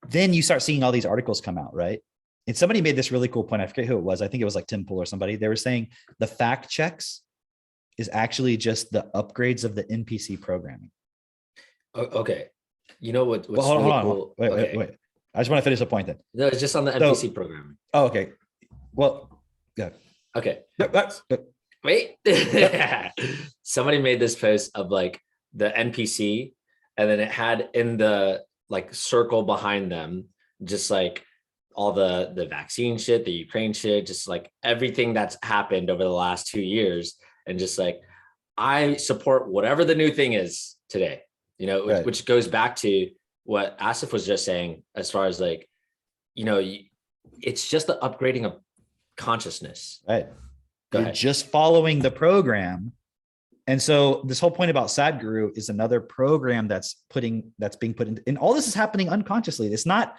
Then you start seeing all these articles come out, right? And somebody made this really cool point. I forget who it was. I think it was like Tim Pool or somebody. They were saying the fact checks is actually just the upgrades of the NPC programming. Okay. You know what's Well, hold really on. cool? Wait. I just want to finish the point then. No, it's just on the So- NPC programming. Oh, okay. Well, yeah. Okay. Yep. Wait. Somebody made this post of like the NPC, and then it had in the like circle behind them, just like all the vaccine shit, the Ukraine shit, just like everything that's happened over the last 2 years. And just like, I support whatever the new thing is today, you know, Right. which goes back to what Asif was just saying, as far as like, you know, it's just the upgrading of consciousness. Right. Go You're ahead. just following the program. And so this whole point about Sadhguru is another program that's being put in, and all this is happening unconsciously. It's not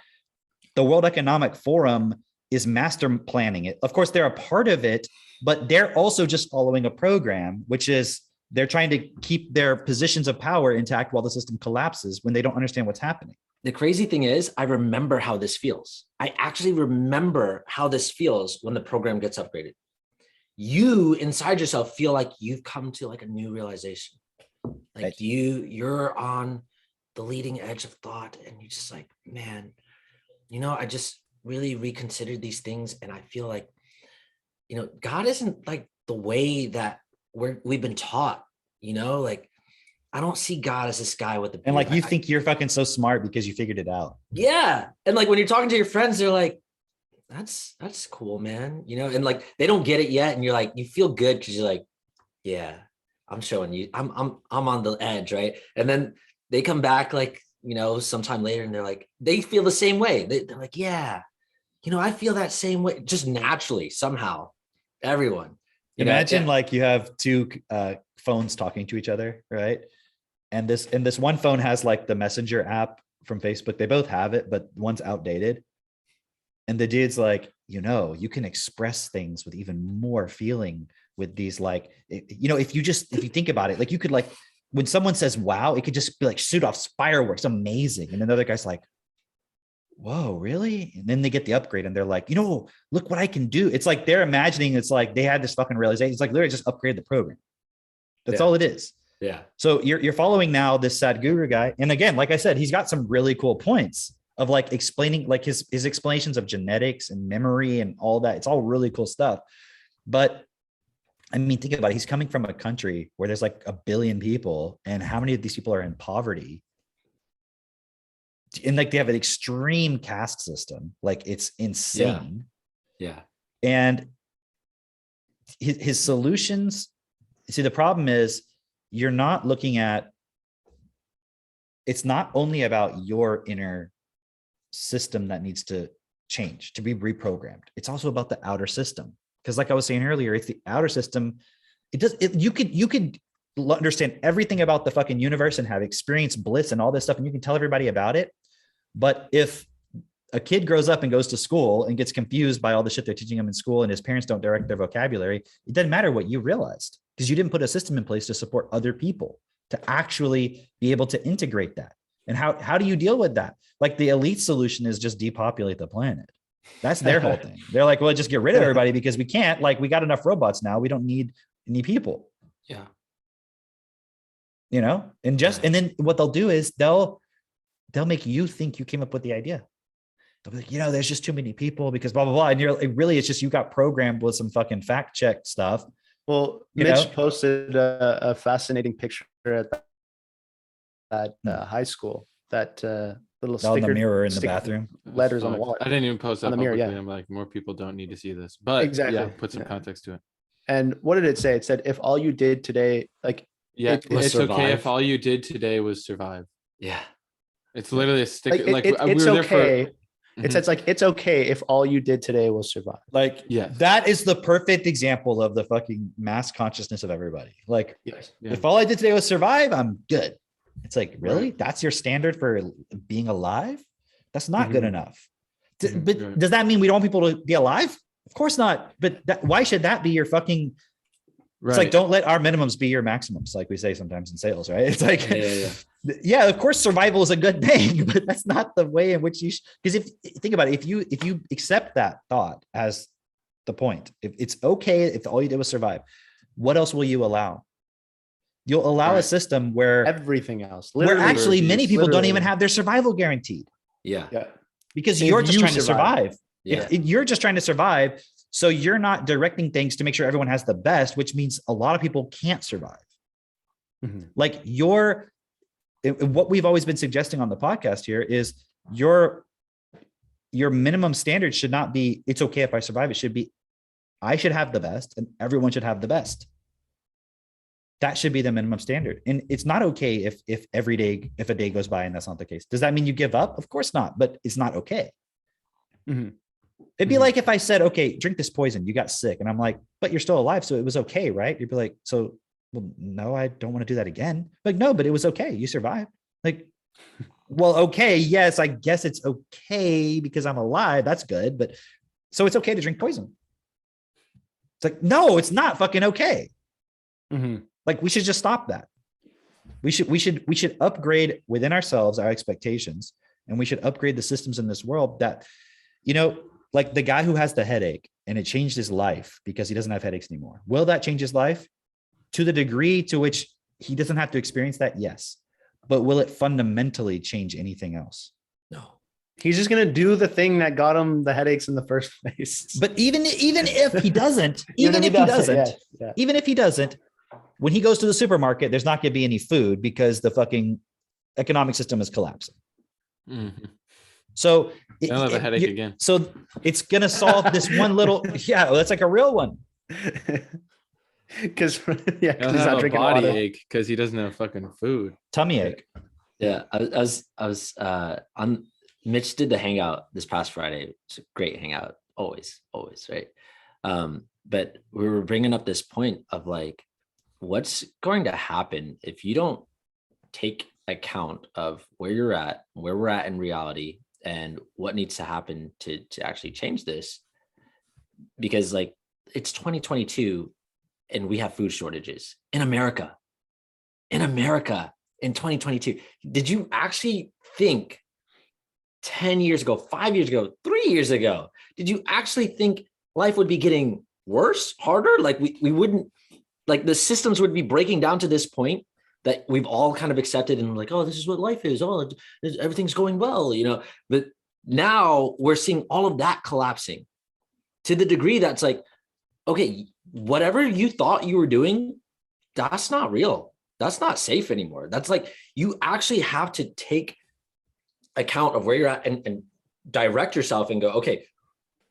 the World Economic Forum is master planning it. Of course, they're a part of it, but they're also just following a program, which is they're trying to keep their positions of power intact while the system collapses when they don't understand what's happening. The crazy thing is, I remember how this feels. I actually remember how this feels when the program gets upgraded. You inside yourself feel like you've come to like a new realization. Like Right. you're on the leading edge of thought, and you're just like, man, you know, I just really reconsidered these things, and I feel like, you know, God isn't like the way that we've been taught, you know, like I don't see God as this guy with the And like beard. you think you're fucking so smart because you figured it out. Yeah. And like when you're talking to your friends, they're like, that's cool, man. You know, and like they don't get it yet. And you're like, you feel good because you're like, yeah, I'm showing you, I'm on the edge, right? And then they come back like, you know, sometime later, and they're like, they feel the same way. They're like, yeah, you know, I feel that same way, just naturally, somehow. Everyone. You know, Imagine yeah. like you have two phones talking to each other, right? And this one phone has like the Messenger app from Facebook. They both have it, but one's outdated. And the dude's like, you know, you can express things with even more feeling with these, like, you know, if you think about it, like you could like, when someone says, wow, it could just be like shoot off fireworks, amazing. And another guy's like, whoa, really? And then they get the upgrade and they're like, you know, look what I can do. It's like they're imagining, it's like they had this fucking realization. It's like literally just upgrade the program. That's Yeah. all it is. Yeah. So you're following now this Sadhguru guy. And again, like I said, he's got some really cool points of like explaining, like his explanations of genetics and memory and all that. It's all really cool stuff. But I mean, think about it. He's coming from a country where there's like 1 billion people, and how many of these people are in poverty? And like they have an extreme caste system. Like it's insane. Yeah. And his solutions, see, the problem is you're not looking at, it's not only about your inner system that needs to change, to be reprogrammed. It's also about the outer system. Because like I was saying earlier, it's the outer system. You could understand everything about the fucking universe and have experienced bliss and all this stuff, and you can tell everybody about it. But if a kid grows up and goes to school and gets confused by all the shit they're teaching him in school and his parents don't direct their vocabulary, it doesn't matter what you realized, because you didn't put a system in place to support other people to actually be able to integrate that. And how do you deal with that? Like the elite solution is just depopulate the planet. That's their whole thing. They're like, well, just get rid of everybody because we can't, like, we got enough robots now. We don't need any people. Yeah. You know, and then what they'll do is they'll make you think you came up with the idea. They'll be like, you know, there's just too many people because blah, blah, blah. And it's just, you got programmed with some fucking fact check stuff. Well, You Mitch know? posted a fascinating picture at high school, that little On the sticker mirror in the stick- bathroom. letters on the wall. I didn't even post that On the mirror, publicly. yeah. I'm like, more people don't need to see this, but Exactly, yeah, put some yeah. context to it. And what did it say? It said, if all you did today, like, Yeah, It- it's okay survive. if all you did today was survive. Yeah. It's literally a sticker. like, Like, it- we it's were there okay. for. It Mhm. says like, it's okay if all you did today was survive. Like, Yeah. that is the perfect example of the fucking mass consciousness of everybody. Like, Yes. Yeah. if all I did today was survive, I'm good. It's like, really? That's your standard for being alive? That's not good Mhm. enough. Mhm, But right. does that mean we don't want people to be alive? Of course not. But why should that be your fucking? It's like, don't let our minimums be your maximums, like we say sometimes in sales, right? It's like, Yeah. of course, survival is a good thing, but that's not the way in which you. Because if think about it, if you accept that thought as the point, if it's okay if all you did was survive, what else will you allow? You'll allow a Right. system where Everything else. where Literally. actually many abuse, people don't even literally. have their survival guaranteed Yeah. Yeah. because If you're just you trying to survive. survive. Yeah. You're just trying to survive. So you're not directing things to make sure everyone has the best, which means a lot of people can't survive. Mhm. Like what we've always been suggesting on the podcast here is your minimum standard should not be, it's okay if I survive. It should be, I should have the best and everyone should have the best. That should be the minimum standard. And it's not okay if a day goes by and that's not the case. Does that mean you give up? Of course not, but it's not okay. Mhm. It'd be Mhm. like if I said, okay, drink this poison, you got sick. And I'm like, but you're still alive. So it was okay, right? You'd be like, so, well, no, I don't want to do that again. Like, no, but it was okay. You survived. Like, well, okay. Yes, I guess it's okay because I'm alive. That's good. But so it's okay to drink poison. It's like, no, it's not fucking okay. Mhm. Like, we should just stop that. We should upgrade within ourselves, our expectations, and we should upgrade the systems in this world that, you know, like the guy who has the headache and it changed his life because he doesn't have headaches anymore. Will that change his life? To the degree to which he doesn't have to experience that? Yes. But will it fundamentally change anything else? No. He's just gonna do the thing that got him the headaches in the first place. But even if he doesn't, You even know, if he doesn't, yeah, yeah. even if he doesn't, when he goes to the supermarket, there's not going to be any food because the fucking economic system is collapsing. Mhm. So I'll have a headache again. So it's going to solve this one little, yeah, well, that's like a real one. Because yeah, 'cause He'll he's have not a drinking body water. ache because he doesn't have fucking food. Tummy ache. Yeah. I was on Mitch did the hangout this past Friday. It's a great hangout. Always, right? But we were bringing up this point of like, what's going to happen if you don't take account of where you're at, where we're at in reality, and what needs to happen to actually change this? Because like it's 2022 and we have food shortages in America. In 2022. Did you actually think 10 years ago, 5 years ago, 3 years ago, did you actually think life would be getting worse, harder? Like we wouldn't, like the systems would be breaking down to this point that we've all kind of accepted and like, oh, this is what life is. Oh, everything's going well, you know. But now we're seeing all of that collapsing to the degree that's like, okay, whatever you thought you were doing, that's not real. That's not safe anymore. That's like, you actually have to take account of where you're at and direct yourself and go, okay,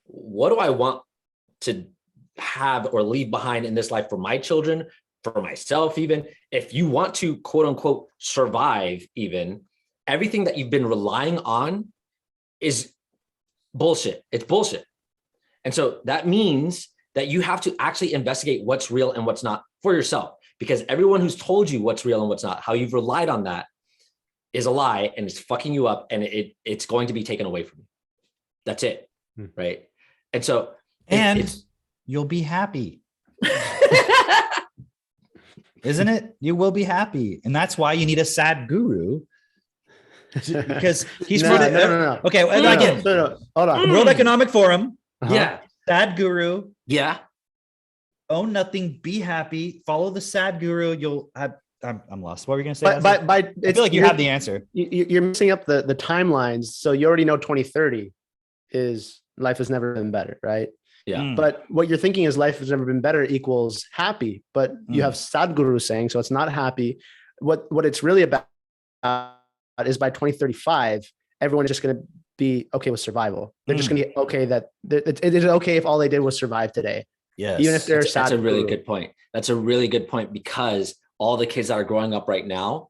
what do I want to have or leave behind in this life for my children, for myself, even if you want to quote unquote survive, even everything that you've been relying on is bullshit. It's bullshit. And so that means that you have to actually investigate what's real and what's not for yourself, because everyone who's told you what's real and what's not, how you've relied on that, is a lie, and it's fucking you up, and it's going to be taken away from you. That's it. Right. And so you'll be happy. Isn't it? You will be happy. And that's why you need a sad guru. Because he's no. Okay, again, No. Hold on. World Economic Forum, yeah. sad guru, Yeah. own nothing, be happy, follow the sad guru. You'll have. I'm lost. What were you gonna say? But I feel like you have the answer. You're mixing up the timelines. So you already know 2030 is life has never been better, right? Yeah. But what you're thinking is life has never been better equals happy. But you have Sadhguru saying, so it's not happy. What it's really about is by 2035, everyone is just going to be okay with survival. They're just going to be okay that it is okay if all they did was survive today. Yes. Even if they're That's a really good point. That's a really good point, because all the kids that are growing up right now,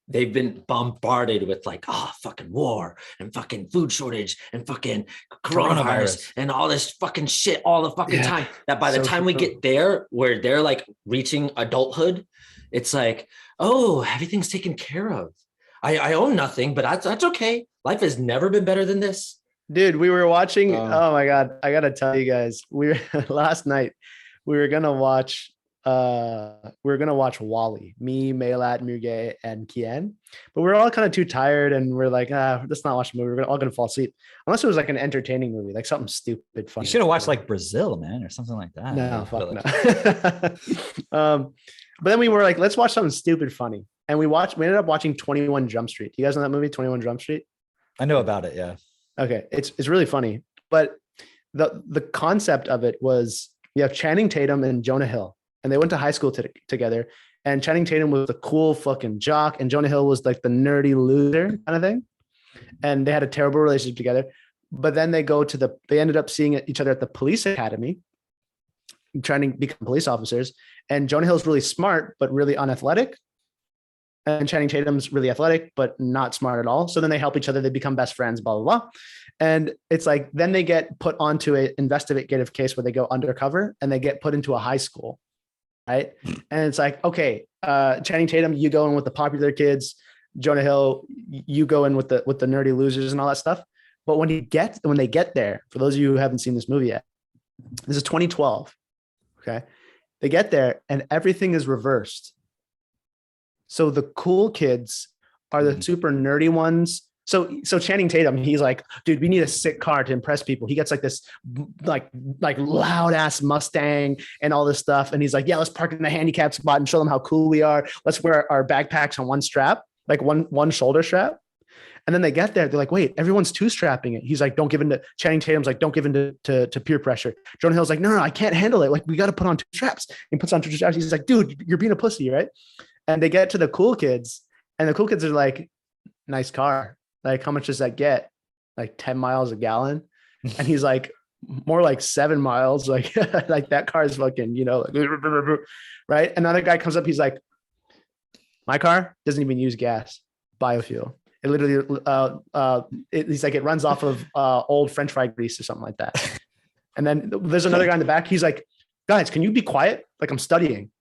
they've been bombarded with like, fucking war and fucking food shortage and fucking coronavirus and all this fucking shit all the fucking time, that by the time we get there where they're like reaching adulthood, it's like, oh, everything's taken care of. I own nothing, but that's okay. Life has never been better than this. Dude, we were watching. Oh my God. I got to tell you guys, last night, we were going to watch Wall-E, me, Mailat, Mugay, and Kian, but we're all kind of too tired, and we're like, let's not watch the movie. We're all gonna fall asleep, unless it was like an entertaining movie, like something stupid, funny. You should have watched like Brazil, man, or something like that. No, fuck no. But then we were like, let's watch something stupid, funny, and we ended up watching 21 Jump Street. Do you guys know that movie, 21 Jump Street? I know about it. Yeah. Okay, it's really funny, but the concept of it was you have Channing Tatum and Jonah Hill. And they went to high school together. And Channing Tatum was the cool fucking jock, and Jonah Hill was like the nerdy loser kind of thing. And they had a terrible relationship together. But then they ended up seeing each other at the police academy, trying to become police officers. And Jonah Hill's really smart, but really unathletic. And Channing Tatum's really athletic, but not smart at all. So then they help each other. They become best friends, blah, blah, blah. And it's like, then they get put onto an investigative case where they go undercover and they get put into a high school. Right. And it's like, okay, Channing Tatum, you go in with the popular kids, Jonah Hill, you go in with the nerdy losers and all that stuff. But when they get there, for those of you who haven't seen this movie yet, this is 2012. Okay. They get there and everything is reversed. So the cool kids are the super nerdy ones. So Channing Tatum, he's like, dude, we need a sick car to impress people. He gets like this like loud ass Mustang and all this stuff. And he's like, yeah, let's park in the handicapped spot and show them how cool we are. Let's wear our backpacks on one strap, like one shoulder strap. And then they get there. They're like, wait, everyone's two strapping it. He's like, don't give in to Channing Tatum's like, don't give in to peer pressure. Jonah Hill's like, no, I can't handle it. Like, we got to put on two straps. He puts on two straps. He's like, dude, you're being a pussy, right? And they get to the cool kids, and the cool kids are like, nice car. Like, how much does that get? Like 10 miles a gallon. And he's like, more like 7 miles. Like, like that car is fucking, like, right. Another guy comes up. He's like, my car doesn't even use gas, biofuel. It literally, he's like, it runs off of old French fry grease or something like that. And then there's another guy in the back. He's like, guys, can you be quiet? Like, I'm studying.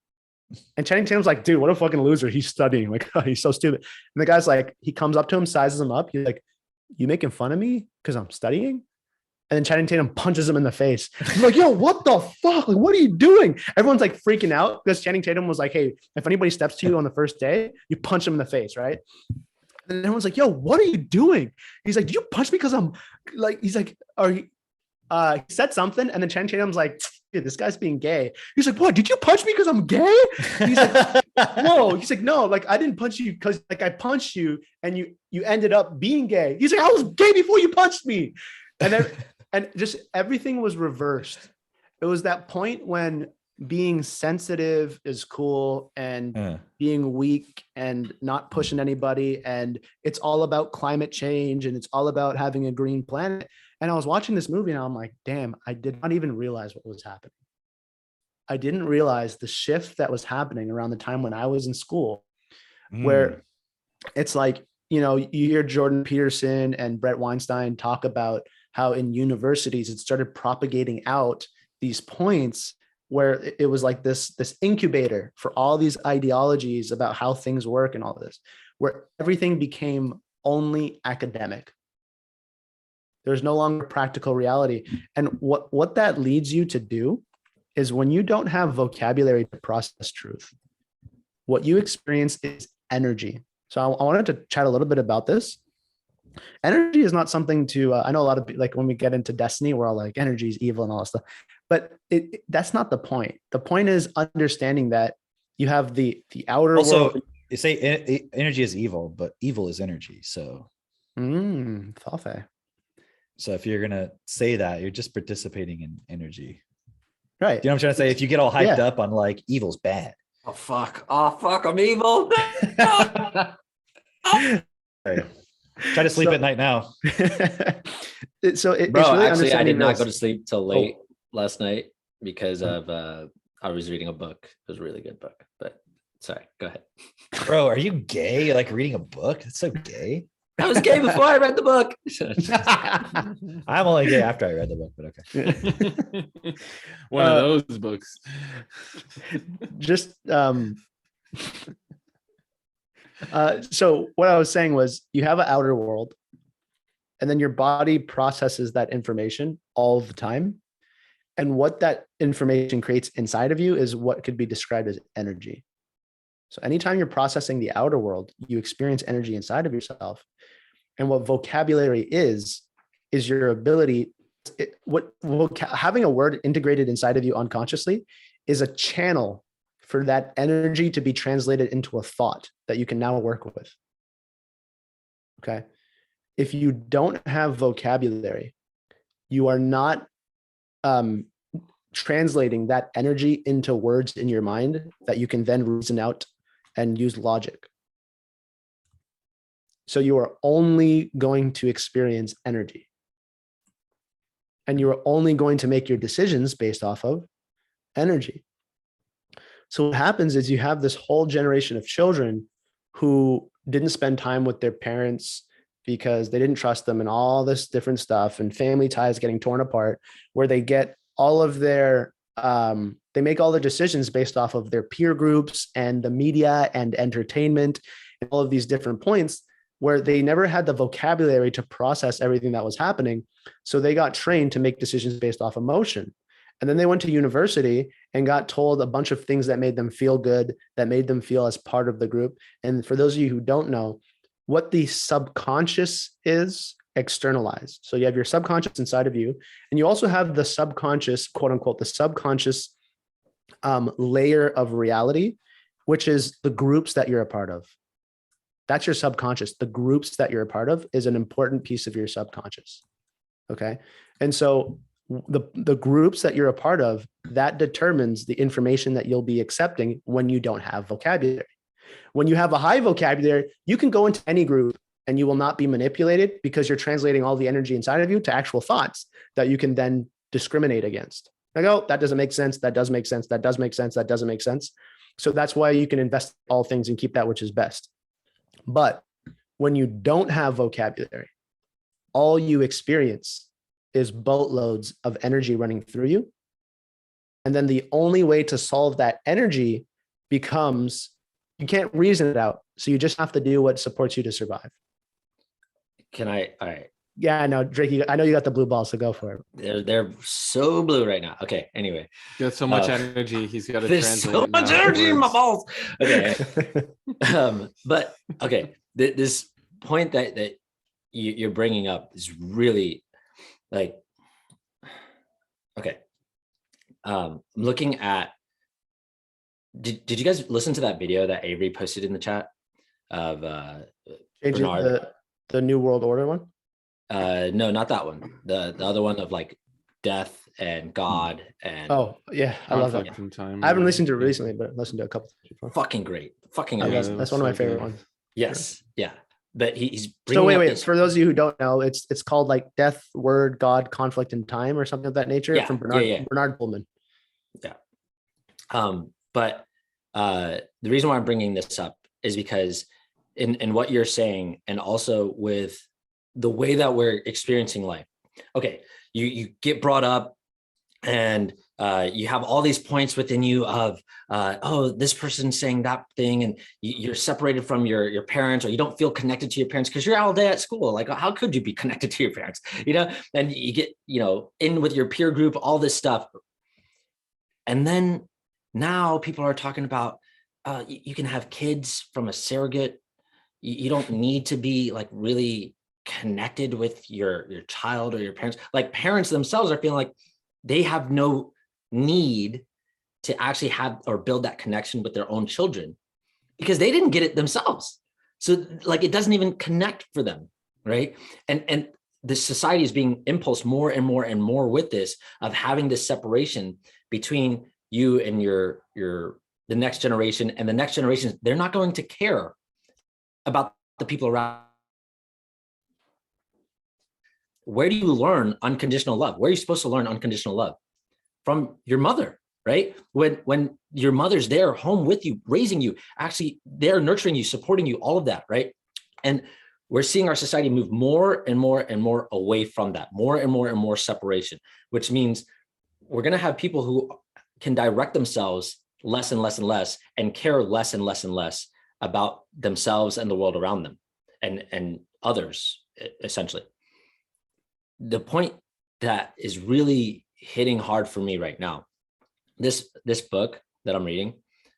And Channing Tatum's like, dude, what a fucking loser. He's studying. Like, he's so stupid. And the guy's like, he comes up to him, sizes him up. He's like, you making fun of me because I'm studying? And then Channing Tatum punches him in the face. He's like, yo, what the fuck? Like, what are you doing? Everyone's like freaking out because Channing Tatum was like, hey, if anybody steps to you on the first day, you punch him in the face, right? And everyone's like, yo, what are you doing? He's like, did you punch me because I'm like, he's like, are you, he said something. And then Channing Tatum's like, dude, this guy's being gay. He's like, what? Did you punch me because I'm gay? He's like, whoa. He's like, no, like I didn't punch you because like I punched you and you ended up being gay. He's like, I was gay before you punched me. And then, and just everything was reversed. It was that point when being sensitive is cool and being weak and not pushing anybody. And it's all about climate change and it's all about having a green planet. And I was watching this movie and I'm like, damn, I did not even realize what was happening. I didn't realize the shift that was happening around the time when I was in school, where it's like you hear Jordan Peterson and Brett Weinstein talk about how in universities it started propagating out these points where it was like this incubator for all these ideologies about how things work and all this, where everything became only academic. There's no longer practical reality. And what that leads you to do is when you don't have vocabulary to process truth, what you experience is energy. So I wanted to chat a little bit about this. Energy is not something to, I know a lot of people, like when we get into Destiny, we're all like, energy is evil and all that stuff, but that's not the point. The point is understanding that you have the outer Also, world. you say energy is evil, but evil is energy. So Thoughtful. So if you're gonna say that, you're just participating in energy. Right. You know what I'm trying to say? If you get all hyped Yeah. up on like evil's bad. Oh fuck, I'm evil. Try to sleep at night now. So it's Bro, really actually, I understanding did not this. go to sleep till late last night because of I was reading a book. It was a really good book, but sorry, go ahead. Bro, are you gay? Like reading a book? That's so gay. I was gay before I read the book. I'm only gay after I read the book, but okay. One of those books. Just so what I was saying was you have an outer world and then your body processes that information all the time. And what that information creates inside of you is what could be described as energy. So anytime you're processing the outer world, you experience energy inside of yourself. And what vocabulary is your ability, having a word integrated inside of you unconsciously is a channel for that energy to be translated into a thought that you can now work with. Okay. If you don't have vocabulary, you are not translating that energy into words in your mind that you can then reason out and use logic. So you are only going to experience energy. And you are only going to make your decisions based off of energy. So what happens is you have this whole generation of children who didn't spend time with their parents because they didn't trust them and all this different stuff, and family ties getting torn apart, where they get all of their, they make all their decisions based off of their peer groups and the media and entertainment and all of these different points, where they never had the vocabulary to process everything that was happening. So they got trained to make decisions based off emotion. And then they went to university and got told a bunch of things that made them feel good, that made them feel as part of the group. And for those of you who don't know, what the subconscious is externalized. So you have your subconscious inside of you, and you also have the subconscious, quote unquote, the subconscious layer of reality, which is the groups that you're a part of. That's your subconscious. The groups that you're a part of is an important piece of your subconscious. Okay. And so the groups that you're a part of, that determines the information that you'll be accepting when you don't have vocabulary. When you have a high vocabulary, you can go into any group and you will not be manipulated because you're translating all the energy inside of you to actual thoughts that you can then discriminate against. Like, oh, that doesn't make sense. That does make sense. That does make sense. That doesn't make sense. So that's why you can invest all things and keep that which is best. But when you don't have vocabulary, all you experience is boatloads of energy running through you. And then the only way to solve that energy becomes, you can't reason it out. So you just have to do what supports you to survive. All right. Yeah, I know, Drake, I know you got the blue ball, so go for it. They're so blue right now. Okay, anyway. Got so much energy. He's got to There's translate. so it much now to energy in my words. balls. Okay. But okay, this point that you're bringing up is really like, okay. Looking at, did you guys listen to that video that Avery posted in the chat of Changing Bernard? the New World Order one? No, not that one. The other one of like death and God and Oh, yeah, I love that. Conflict in time. I haven't listened to it recently, but I listened to a couple before. fucking great, fucking I love amazing. it. That's one of my favorite ones. Yes, yeah. But he's So bringing up wait, this- for those of you who don't know, it's called like Death, Word, God, Conflict, and Time, or something of that nature, Yeah, from Bernard yeah. Bernard Pullman. But the reason why I'm bringing this up is because in what you're saying, and also with the way that we're experiencing life. Okay, you get brought up, and you have all these points within you of, oh, this person's saying that thing, and you're separated from your parents, or you don't feel connected to your parents because you're all day at school. Like, how could you be connected to your parents? And you get, in with your peer group, all this stuff. And then now people are talking about, you can have kids from a surrogate. You don't need to be like really connected with your child or your parents. Like, parents themselves are feeling like they have no need to actually have or build that connection with their own children because they didn't get it themselves. So like, it doesn't even connect for them, right? And the society is being impulsed more and more and more with this, of having this separation between you and the next generation, and the next generation, they're not going to care about the people around. Where do you learn unconditional love? Where are you supposed to learn unconditional love? From your mother, right? When your mother's there, home with you, raising you, actually they're nurturing you, supporting you, all of that, right? And we're seeing our society move more and more and more away from that, more and more and more separation, which means we're going to have people who can direct themselves less and less and less, and care less and less and less about themselves and the world around them, and others, essentially. The point that is really hitting hard for me right now, this book that I'm reading,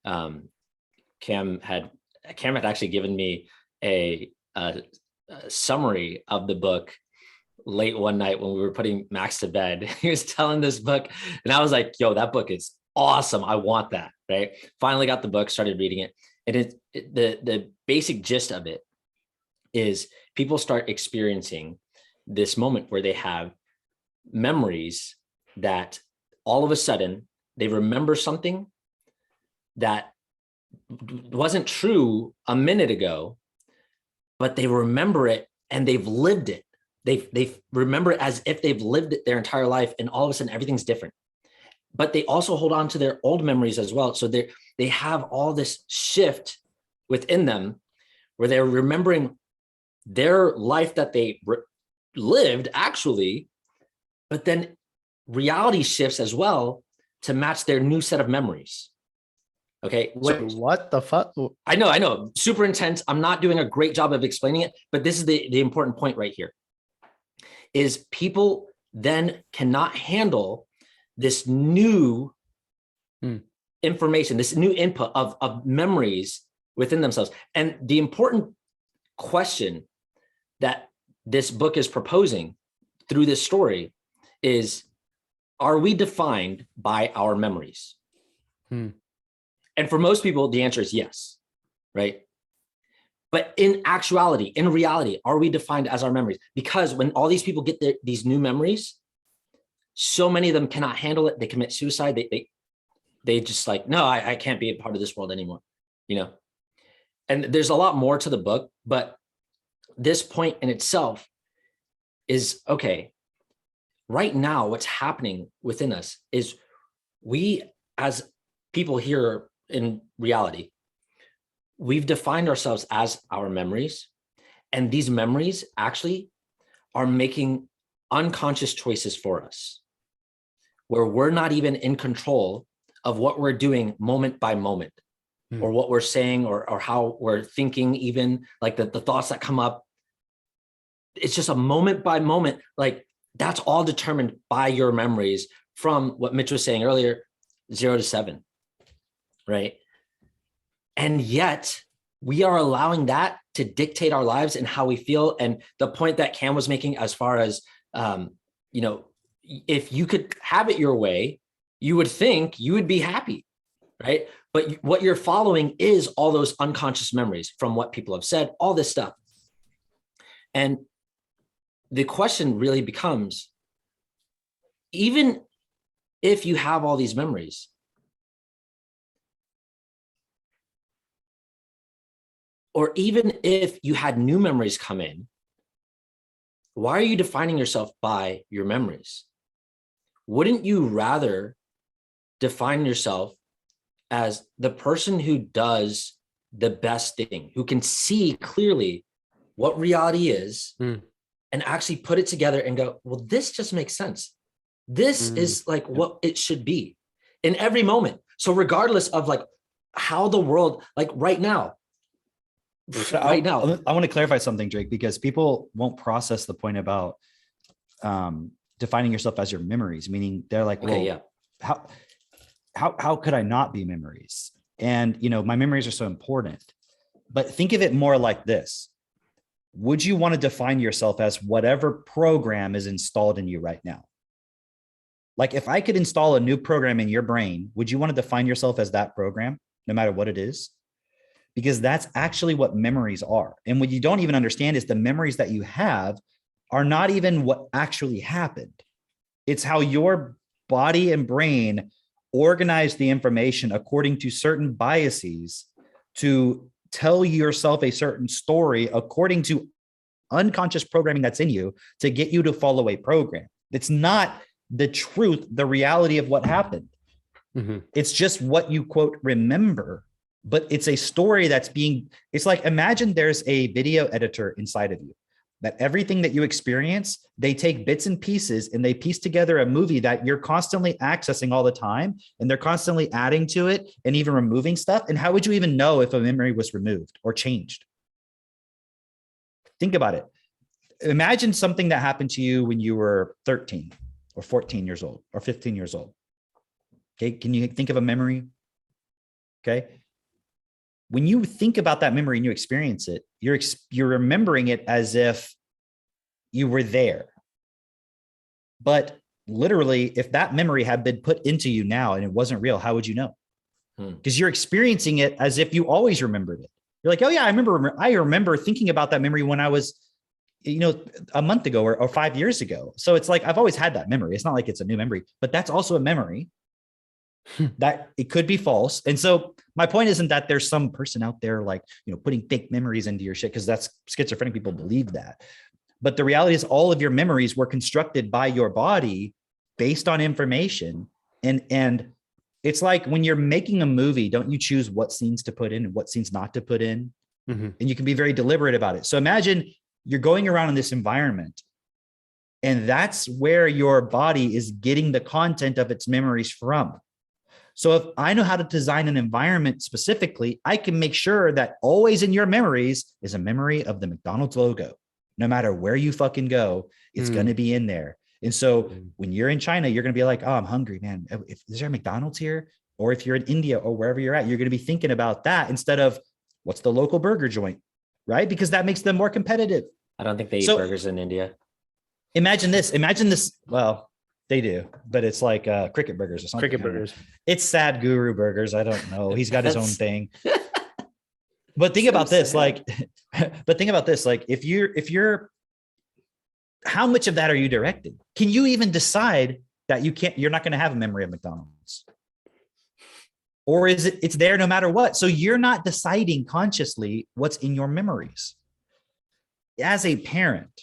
Cam had actually given me a summary of the book late one night when we were putting Max to bed. He was telling this book, and I was like, yo, that book is awesome. I want that, right? Finally got the book, started reading it. And the basic gist of it is people start experiencing this moment where they have memories that all of a sudden they remember something that wasn't true a minute ago, but they remember it and they've lived it. They remember it as if they've lived it their entire life, and all of a sudden everything's different. But they also hold on to their old memories as well. So they have all this shift within them where they're remembering their life that they lived actually, but then reality shifts as well to match their new set of memories. Okay. So what the fuck? I know. Super intense. I'm not doing a great job of explaining it, but this is the important point right here, is people then cannot handle this new information, this new input of memories within themselves. And the important question that this book is proposing through this story is, are we defined by our memories? And for most people, the answer is yes, right? But in actuality, in reality, are we defined as our memories? Because when all these people get these new memories, so many of them cannot handle it. They commit suicide. They just like, no, I can't be a part of this world anymore, And there's a lot more to the book, but this point in itself is, okay, right now, what's happening within us is we, as people here in reality, we've defined ourselves as our memories, and these memories actually are making unconscious choices for us, where we're not even in control of what we're doing moment by moment, or what we're saying, or how we're thinking, even like the thoughts that come up. It's just a moment by moment, like that's all determined by your memories from what Mitch was saying earlier, 0 to 7, right? And yet we are allowing that to dictate our lives and how we feel. And the point that Cam was making, as far as, if you could have it your way, you would think you would be happy, right? But what you're following is all those unconscious memories from what people have said, all this stuff. And the question really becomes, even if you have all these memories, or even if you had new memories come in, why are you defining yourself by your memories? Wouldn't you rather define yourself as the person who does the best thing, who can see clearly what reality is Mm. and actually put it together and go, well, this just makes sense. This is like what it should be in every moment. So regardless of like how the world, like right now, I want to clarify something, Drake, because people won't process the point about defining yourself as your memories, meaning they're like, well, okay, yeah. how could I not be memories? And, you know, my memories are so important, but think of it more like this. Would you want to define yourself as whatever program is installed in you right now? Like if I could install a new program in your brain, would you want to define yourself as that program, no matter what it is? Because that's actually what memories are. And what you don't even understand is the memories that you have are not even what actually happened. It's how your body and brain organize the information according to certain biases to tell yourself a certain story according to unconscious programming that's in you to get you to follow a program. It's not the truth, the reality of what happened. Mm-hmm. It's just what you quote remember, but it's a story that's being, it's like, imagine there's a video editor inside of you, that everything that you experience, they take bits and pieces and they piece together a movie that you're constantly accessing all the time. And they're constantly adding to it and even removing stuff. And how would you even know if a memory was removed or changed? Think about it. Imagine something that happened to you when you were 13 or 14 years old or 15 years old. Okay. Can you think of a memory? Okay. When you think about that memory and you experience it, you're remembering it as if you were there. But literally, if that memory had been put into you now and it wasn't real, how would you know? Because you're experiencing it as if you always remembered it. You're like, oh yeah, I remember thinking about that memory when I was, you know, a month ago or 5 years ago. So it's like, I've always had that memory. It's not like it's a new memory, but that's also a memory that it could be false. And so my point isn't that there's some person out there like, you know, putting fake memories into your shit, because that's schizophrenic people believe that. But the reality is all of your memories were constructed by your body based on information. And it's like when you're making a movie, don't you choose what scenes to put in and what scenes not to put in? Mm-hmm. And you can be very deliberate about it. So imagine you're going around in this environment, and that's where your body is getting the content of its memories from. So if I know how to design an environment specifically, I can make sure that always in your memories is a memory of the McDonald's logo. No matter where you fucking go, it's going to be in there. And so when you're in China, you're going to be like, oh, I'm hungry, man. Is there a McDonald's here? Or if you're in India or wherever you're at, you're going to be thinking about that instead of what's the local burger joint, right? Because that makes them more competitive. I don't think they eat burgers in India. Imagine this. Well, they do, but it's like cricket burgers or something. Cricket burgers. It's Sad Guru Burgers. I don't know. He's got his own thing. But think about this, like, if you're, how much of that are you directed? Can you even decide that you're not going to have a memory of McDonald's? Or is it's there no matter what? So you're not deciding consciously what's in your memories. As a parent,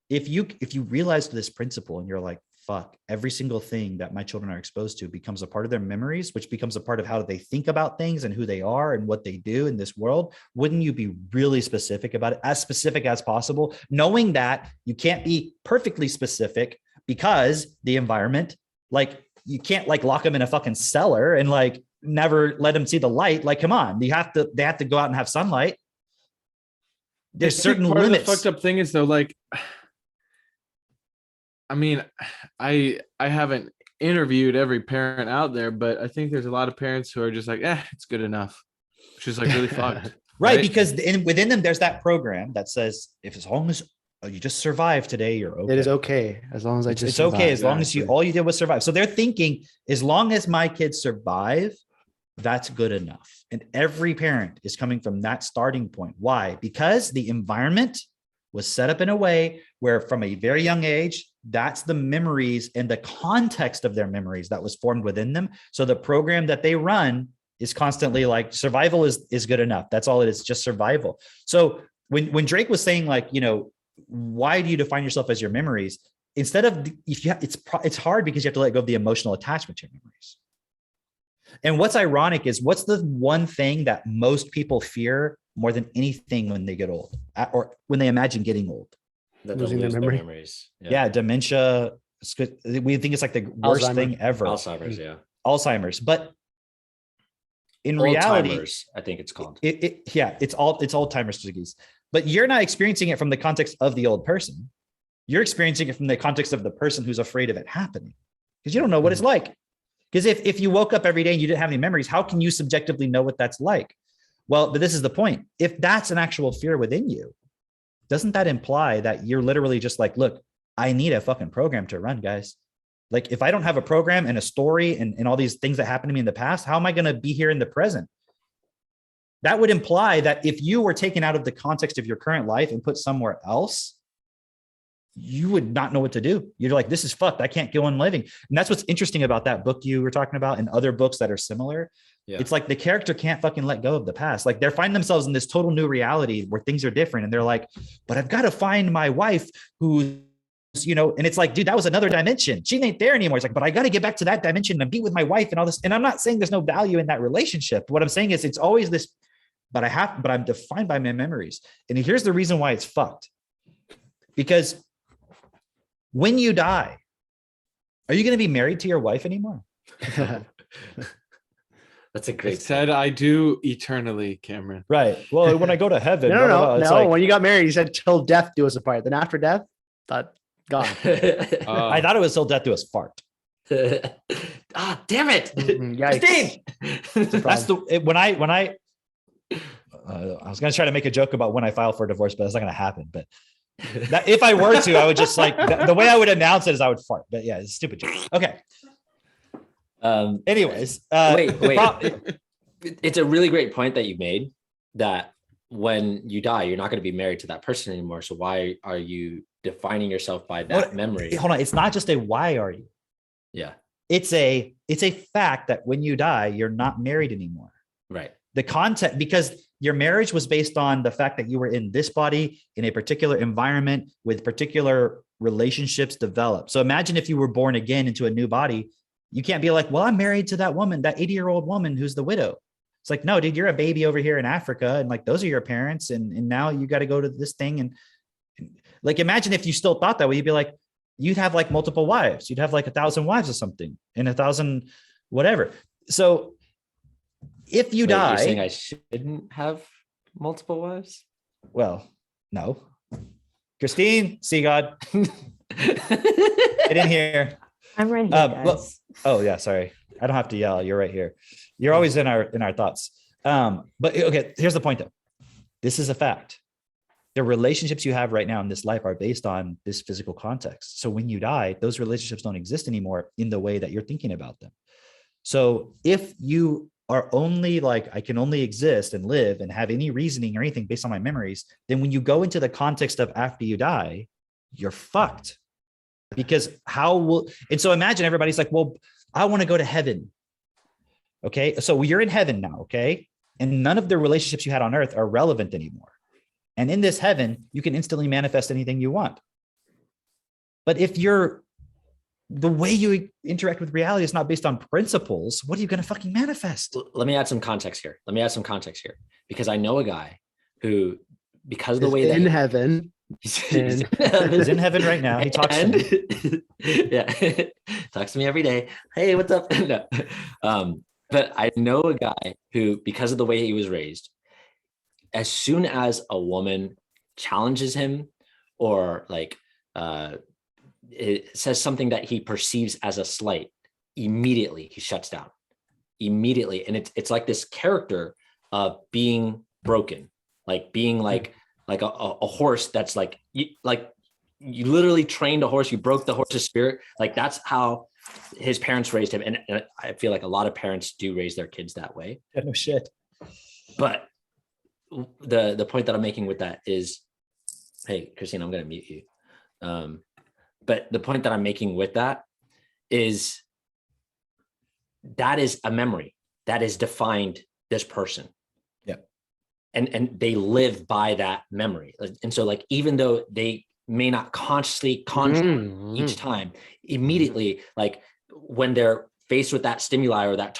if you realize this principle and you're like, fuck, every single thing that my children are exposed to becomes a part of their memories, which becomes a part of how they think about things and who they are and what they do in this world. Wouldn't you be really specific about it, as specific as possible, knowing that you can't be perfectly specific because the environment, like you can't like lock them in a fucking cellar and like never let them see the light. Like, come on, they have to go out and have sunlight. There's certain limits. The fucked up thing is though, like, I mean, I haven't interviewed every parent out there, but I think there's a lot of parents who are just like, it's good enough, which is like really fucked. Right? Because within them, there's that program that says, if as long as you just survive today, you're okay. It is okay as long as I just it's survive. Okay as long as all you did was survive. So they're thinking, as long as my kids survive, that's good enough. And every parent is coming from that starting point. Why? Because the environment was set up in a way where from a very young age, that's the memories and the context of their memories that was formed within them. So the program that they run is constantly like survival is good enough. That's all it is, just survival. So when Drake was saying like, you know, why do you define yourself as your memories? Instead of it's hard because you have to let go of the emotional attachment to your memories. And what's ironic is what's the one thing that most people fear more than anything when they get old or when they imagine getting old? That they'll Losing their lose their memory. memories. Yeah, dementia. We think it's like the worst Alzheimer's. thing ever. Alzheimer's, yeah. Alzheimer's. But in reality, Alzheimer's, I think it's called. it's Alzheimer's disease. But you're not experiencing it from the context of the old person. You're experiencing it from the context of the person who's afraid of it happening, because you don't know what it's like. Because if you woke up every day and you didn't have any memories, how can you subjectively know what that's like? Well, but this is the point. If that's an actual fear within you, doesn't that imply that you're literally just like, look, I need a fucking program to run, guys. Like if I don't have a program and a story and all these things that happened to me in the past, how am I going to be here in the present? That would imply that if you were taken out of the context of your current life and put somewhere else, you would not know what to do. You're like, this is fucked. I can't go on living. And that's what's interesting about that book you were talking about and other books that are similar. Yeah. It's like the character can't fucking let go of the past. Like they find themselves in this total new reality where things are different. And they're like, but I've got to find my wife who's, and it's like, dude, that was another dimension. She ain't there anymore. It's like, but I got to get back to that dimension and be with my wife and all this. And I'm not saying there's no value in that relationship. What I'm saying is it's always this, but I'm defined by my memories. And here's the reason why it's fucked. Because when you die, are you going to be married to your wife anymore? That's a It great. said I do eternally, Cameron. Right. Well, when I go to heaven, No. it's like, When you got married, you said till death do us apart. Then after death, thought gone. I thought it was till death do us fart. Damn it. Yikes. Christine! That's when I was going to try to make a joke about when I file for divorce, but it's not going to happen. But that, if I were to, I would just like the way I would announce it is I would fart. But yeah, it's a stupid joke. Okay. Anyways, wait. It's a really great point that you made that when you die, you're not going to be married to that person anymore. So why are you defining yourself by that memory? Hold on. It's not just a why are you? Yeah. It's a fact that when you die, you're not married anymore. Right. The context, because your marriage was based on the fact that you were in this body in a particular environment with particular relationships developed. So imagine if you were born again into a new body, you can't be like, well, I'm married to that woman, that 80-year-old woman who's the widow. It's like, no, dude, you're a baby over here in Africa. And like, those are your parents. And now you got to go to this thing. And like, imagine if you still thought that way, you'd be like, you'd have like multiple wives. You'd have like 1,000 wives or something and 1,000, whatever. So if you die, you're saying I shouldn't have multiple wives? well, no. Christine, see God. Get in here. I'm right here, guys. Well, oh yeah, sorry. I don't have to yell. You're right here. You're always in our thoughts. But okay, here's the point though. This is a fact. The relationships you have right now in this life are based on this physical context. So when you die, those relationships don't exist anymore in the way that you're thinking about them. So if you are only like, I can only exist and live and have any reasoning or anything based on my memories, then when you go into the context of after you die, you're fucked. Because and so imagine everybody's like, well, I want to go to heaven. Okay. So you're in heaven now. Okay. And none of the relationships you had on earth are relevant anymore. And in this heaven, you can instantly manifest anything you want. But if the way you interact with reality is not based on principles, what are you going to fucking manifest? Let me add some context here. Because I know a guy who, because of the way in that heaven, He's in heaven right now. He talks to me. Yeah, talks to me every day. Hey, what's up? No. But I know a guy who, because of the way he was raised, as soon as a woman challenges him or like it says something that he perceives as a slight, immediately he shuts down. Immediately, and it's like this character of being broken, like being like a horse that's like you literally trained a horse, you broke the horse's spirit. Like that's how his parents raised him. And I feel like a lot of parents do raise their kids that way. Yeah, no shit. But the point that I'm making with that is, hey, Christine, I'm going to mute you. But the point that I'm making with that is that is a memory that is defined this person. And they live by that memory. And so like, even though they may not consciously conjure each time, immediately, like when they're faced with that stimuli or that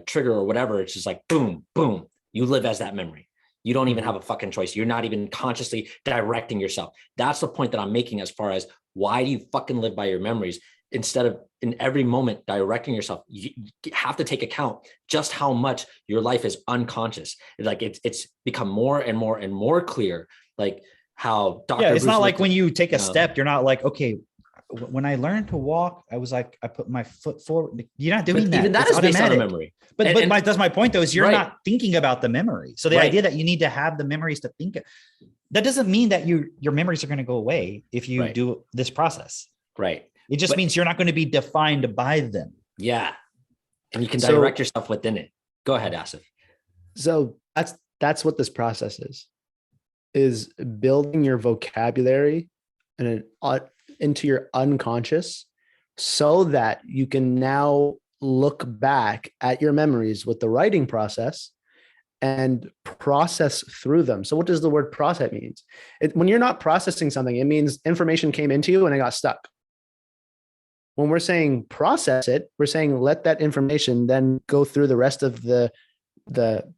trigger or whatever, it's just like boom, boom, you live as that memory. You don't even have a fucking choice. You're not even consciously directing yourself. That's the point that I'm making as far as why do you fucking live by your memories instead of in every moment directing yourself. You have to take account just how much your life is unconscious. Like it's become more and more and more clear, like how Dr. Yeah, it's Bruce not like looked when at- you take a No. step, you're not like, okay, when I learned to walk, I was like, I put my foot forward. You're not doing But that. even that It's is based on a automatic. memory. But And- but and- that's my point though, is you're Right. not thinking about the memory. So the Right. idea that you need to have the memories to think, that doesn't mean that your memories are going to go away if you Right. do this process. Right. It just But- means you're not going to be defined by them. Yeah. And you can So- direct yourself within it. Go ahead, Asif. So that's what this process is building your vocabulary and into your unconscious so that you can now look back at your memories with the writing process and process through them. So what does the word process means? When you're not processing something, it means information came into you and it got stuck. When we're saying process it, we're saying let that information then go through the rest of the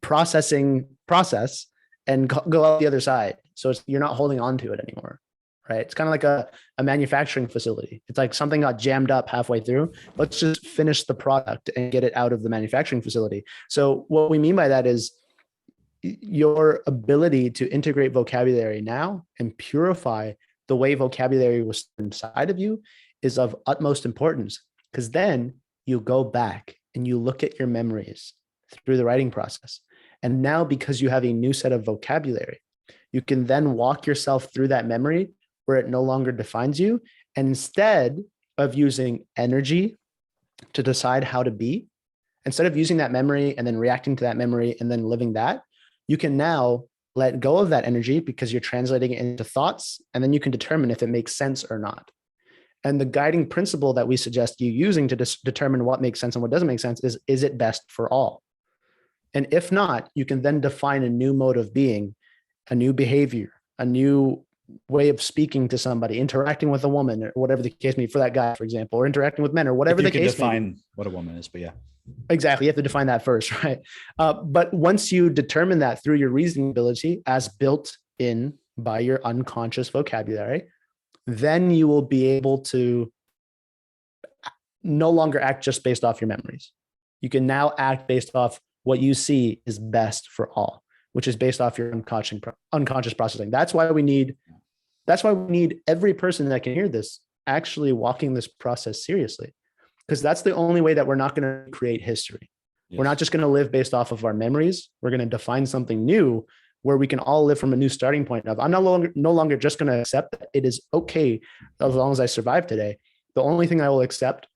processing process and go out the other side. So you're not holding on to it anymore, right? It's kind of like a manufacturing facility. It's like something got jammed up halfway through. Let's just finish the product and get it out of the manufacturing facility. So what we mean by that is your ability to integrate vocabulary now and purify the way vocabulary was inside of you is of utmost importance, because then you go back and you look at your memories through the writing process. And now, because you have a new set of vocabulary, you can then walk yourself through that memory where it no longer defines you. And instead of using energy to decide how to be, instead of using that memory and then reacting to that memory and then living that, you can now let go of that energy because you're translating it into thoughts, and then you can determine if it makes sense or not. And the guiding principle that we suggest you using to determine what makes sense and what doesn't make sense is it best for all? And if not, you can then define a new mode of being, a new behavior, a new way of speaking to somebody, interacting with a woman, or whatever the case may be for that guy, for example, or interacting with men, or whatever If the you can case may be. define what a woman is, but yeah. Exactly. You have to define that first, right? But once you determine that through your reasoning ability as built in by your unconscious vocabulary, then you will be able to no longer act just based off your memories. You can now act based off what you see is best for all, which is based off your unconscious processing. That's why we need every person that can hear this actually walking this process seriously, because that's the only way that we're not going to create history. We're not just going to live based off of our memories. We're going to define something new where we can all live from a new starting point of, I'm no longer just going to accept that it is okay as long as I survive today. The only thing I will accept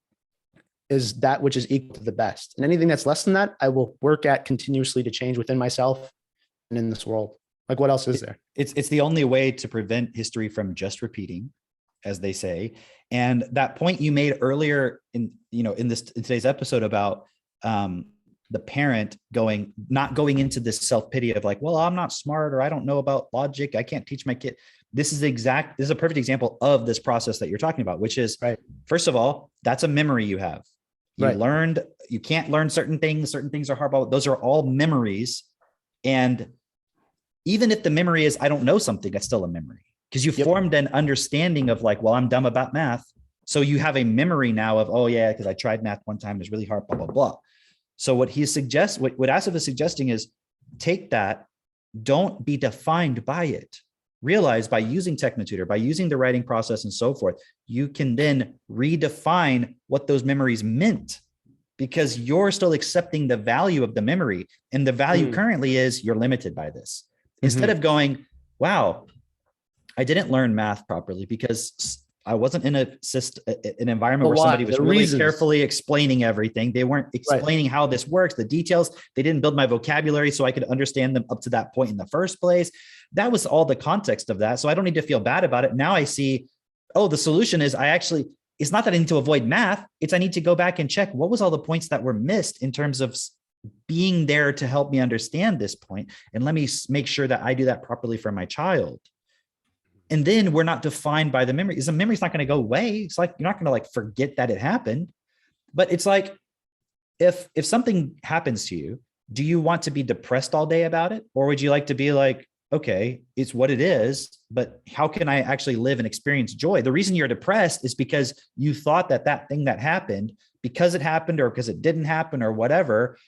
is that which is equal to the best. And anything that's less than that, I will work at continuously to change within myself and in this world. Like, what else is there? It's the only way to prevent history from just repeating, as they say. And that point you made earlier in today's episode about the parent not going into this self-pity of like, well, I'm not smart, or I don't know about logic, I can't teach my kid. This is a perfect example of this process that you're talking about, which is, right, first of all, that's a memory you have. You right. learned, you can't learn certain things are hard, but those are all memories. And even if the memory is, I don't know something, that's still a memory, because you formed an understanding of like, well, I'm dumb about math. So you have a memory now of, oh yeah, because I tried math one time, it's really hard, blah, blah, blah. So what Asif is suggesting is take that, don't be defined by it. Realize by using Technotutor, by using the writing process and so forth, you can then redefine what those memories meant, because you're still accepting the value of the memory. And the value currently is you're limited by this. Instead of going, wow, I didn't learn math properly because I wasn't in an environment where somebody was really carefully explaining everything. They weren't explaining how this works, the details. They didn't build my vocabulary so I could understand them up to that point in the first place. That was all the context of that. So I don't need to feel bad about it. Now I see, oh, the solution is it's not that I need to avoid math. It's I need to go back and check what was all the points that were missed in terms of being there to help me understand this point. And let me make sure that I do that properly for my child. And then we're not defined by the memory. The memory's not going to go away. It's like, you're not going to like forget that it happened, but it's like, if something happens to you, do you want to be depressed all day about it? Or would you like to be like, okay, it's what it is, but how can I actually live and experience joy? The reason you're depressed is because you thought that thing that happened, because it happened or because it didn't happen or whatever,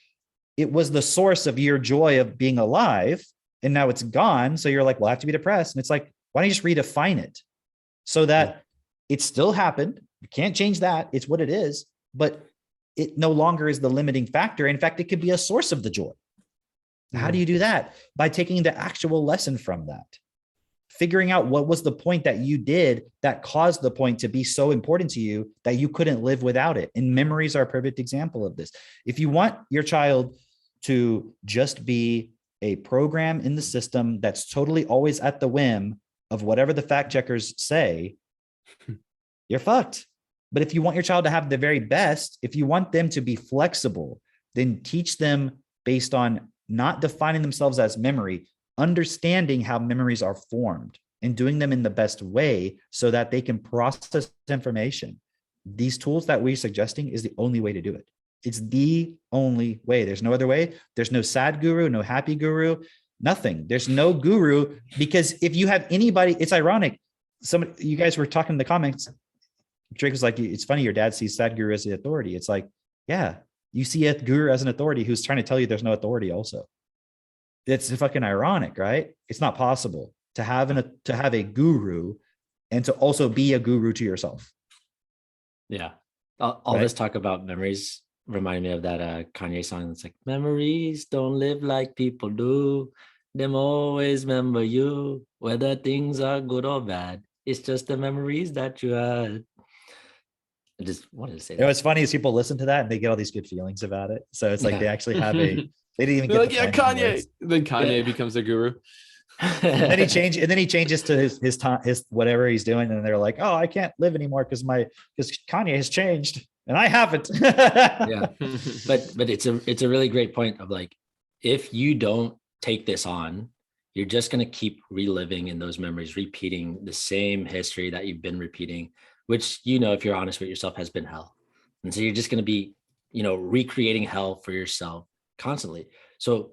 it was the source of your joy of being alive. And now it's gone. So you're like, well, I have to be depressed. And it's like, why don't you just redefine it so that it still happened? You can't change that. It's what it is, but it no longer is the limiting factor. In fact, it could be a source of the joy. How do you do that? By taking the actual lesson from that, figuring out what was the point that you did that caused the point to be so important to you that you couldn't live without it. And memories are a perfect example of this. If you want your child to just be a program in the system that's totally always at the whim of whatever the fact checkers say, you're fucked. But if you want your child to have the very best, if you want them to be flexible, then teach them based on not defining themselves as memory, understanding how memories are formed and doing them in the best way so that they can process information. These tools that we're suggesting is the only way to do it. It's the only way. There's no other way. There's no sad guru, no happy guru, nothing. There's no guru, because if you have anybody, it's ironic. You guys were talking in the comments. Drake was like, it's funny your dad sees Sadhguru as the authority. It's like, yeah, you see a guru as an authority who's trying to tell you there's no authority also. It's fucking ironic, right? It's not possible to have a guru and to also be a guru to yourself. Yeah. All Right? this talk about memories remind me of that Kanye song. It's like, memories don't live like people do. Them always remember you, whether things are good or bad. It's just the memories that you had. I just wanted to say You know, that. what's funny is people listen to that and they get all these good feelings about it. So it's like Yeah. they actually have they didn't even They're get like, the yeah, final Kanye. words. Then Kanye Yeah. becomes a guru. And then he changes to his whatever he's doing, and they're like, oh, I can't live anymore because Kanye has changed and I haven't. Yeah. But it's a really great point of like, if you don't take this on, you're just going to keep reliving in those memories, repeating the same history that you've been repeating, which, if you're honest with yourself, has been hell. And so you're just going to be, recreating hell for yourself constantly. So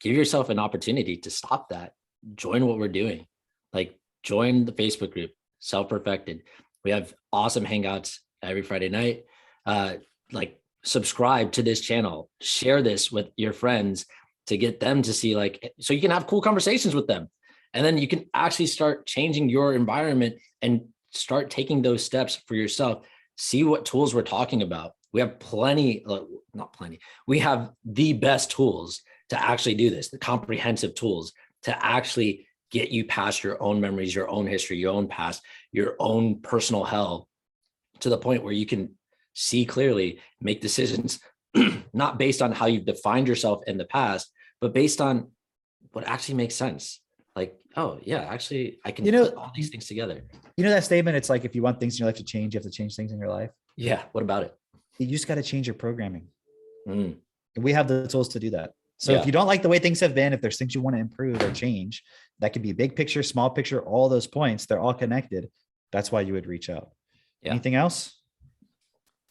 give yourself an opportunity to stop that. Join what we're doing. Like, join the Facebook group, Self Perfected. We have awesome hangouts every Friday night. Like, subscribe to this channel, share this with your friends to get them to see, like, so you can have cool conversations with them. And then you can actually start changing your environment and start taking those steps for yourself. See what tools we're talking about. We have not plenty. We have the best tools to actually do this, the comprehensive tools to actually get you past your own memories, your own history, your own past, your own personal hell, to the point where you can see clearly, make decisions, not based on how you've defined yourself in the past, but based on what actually makes sense. Like, oh yeah, actually I can put all these things together. You know that statement? It's like, if you want things in your life to change, you have to change things in your life. Yeah. What about it? You just got to change your programming. Mm. We have the tools to do that. So Yeah. if you don't like the way things have been, if there's things you want to improve or change, that could be big picture, small picture, all those points, they're all connected. That's why you would reach out. Yeah. Anything else?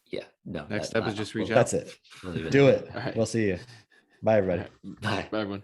Yeah. No. Next step is just reach out. That's it. We'll leave it Do there. it. All right. We'll see you. Bye, everybody. Bye. Bye, everyone.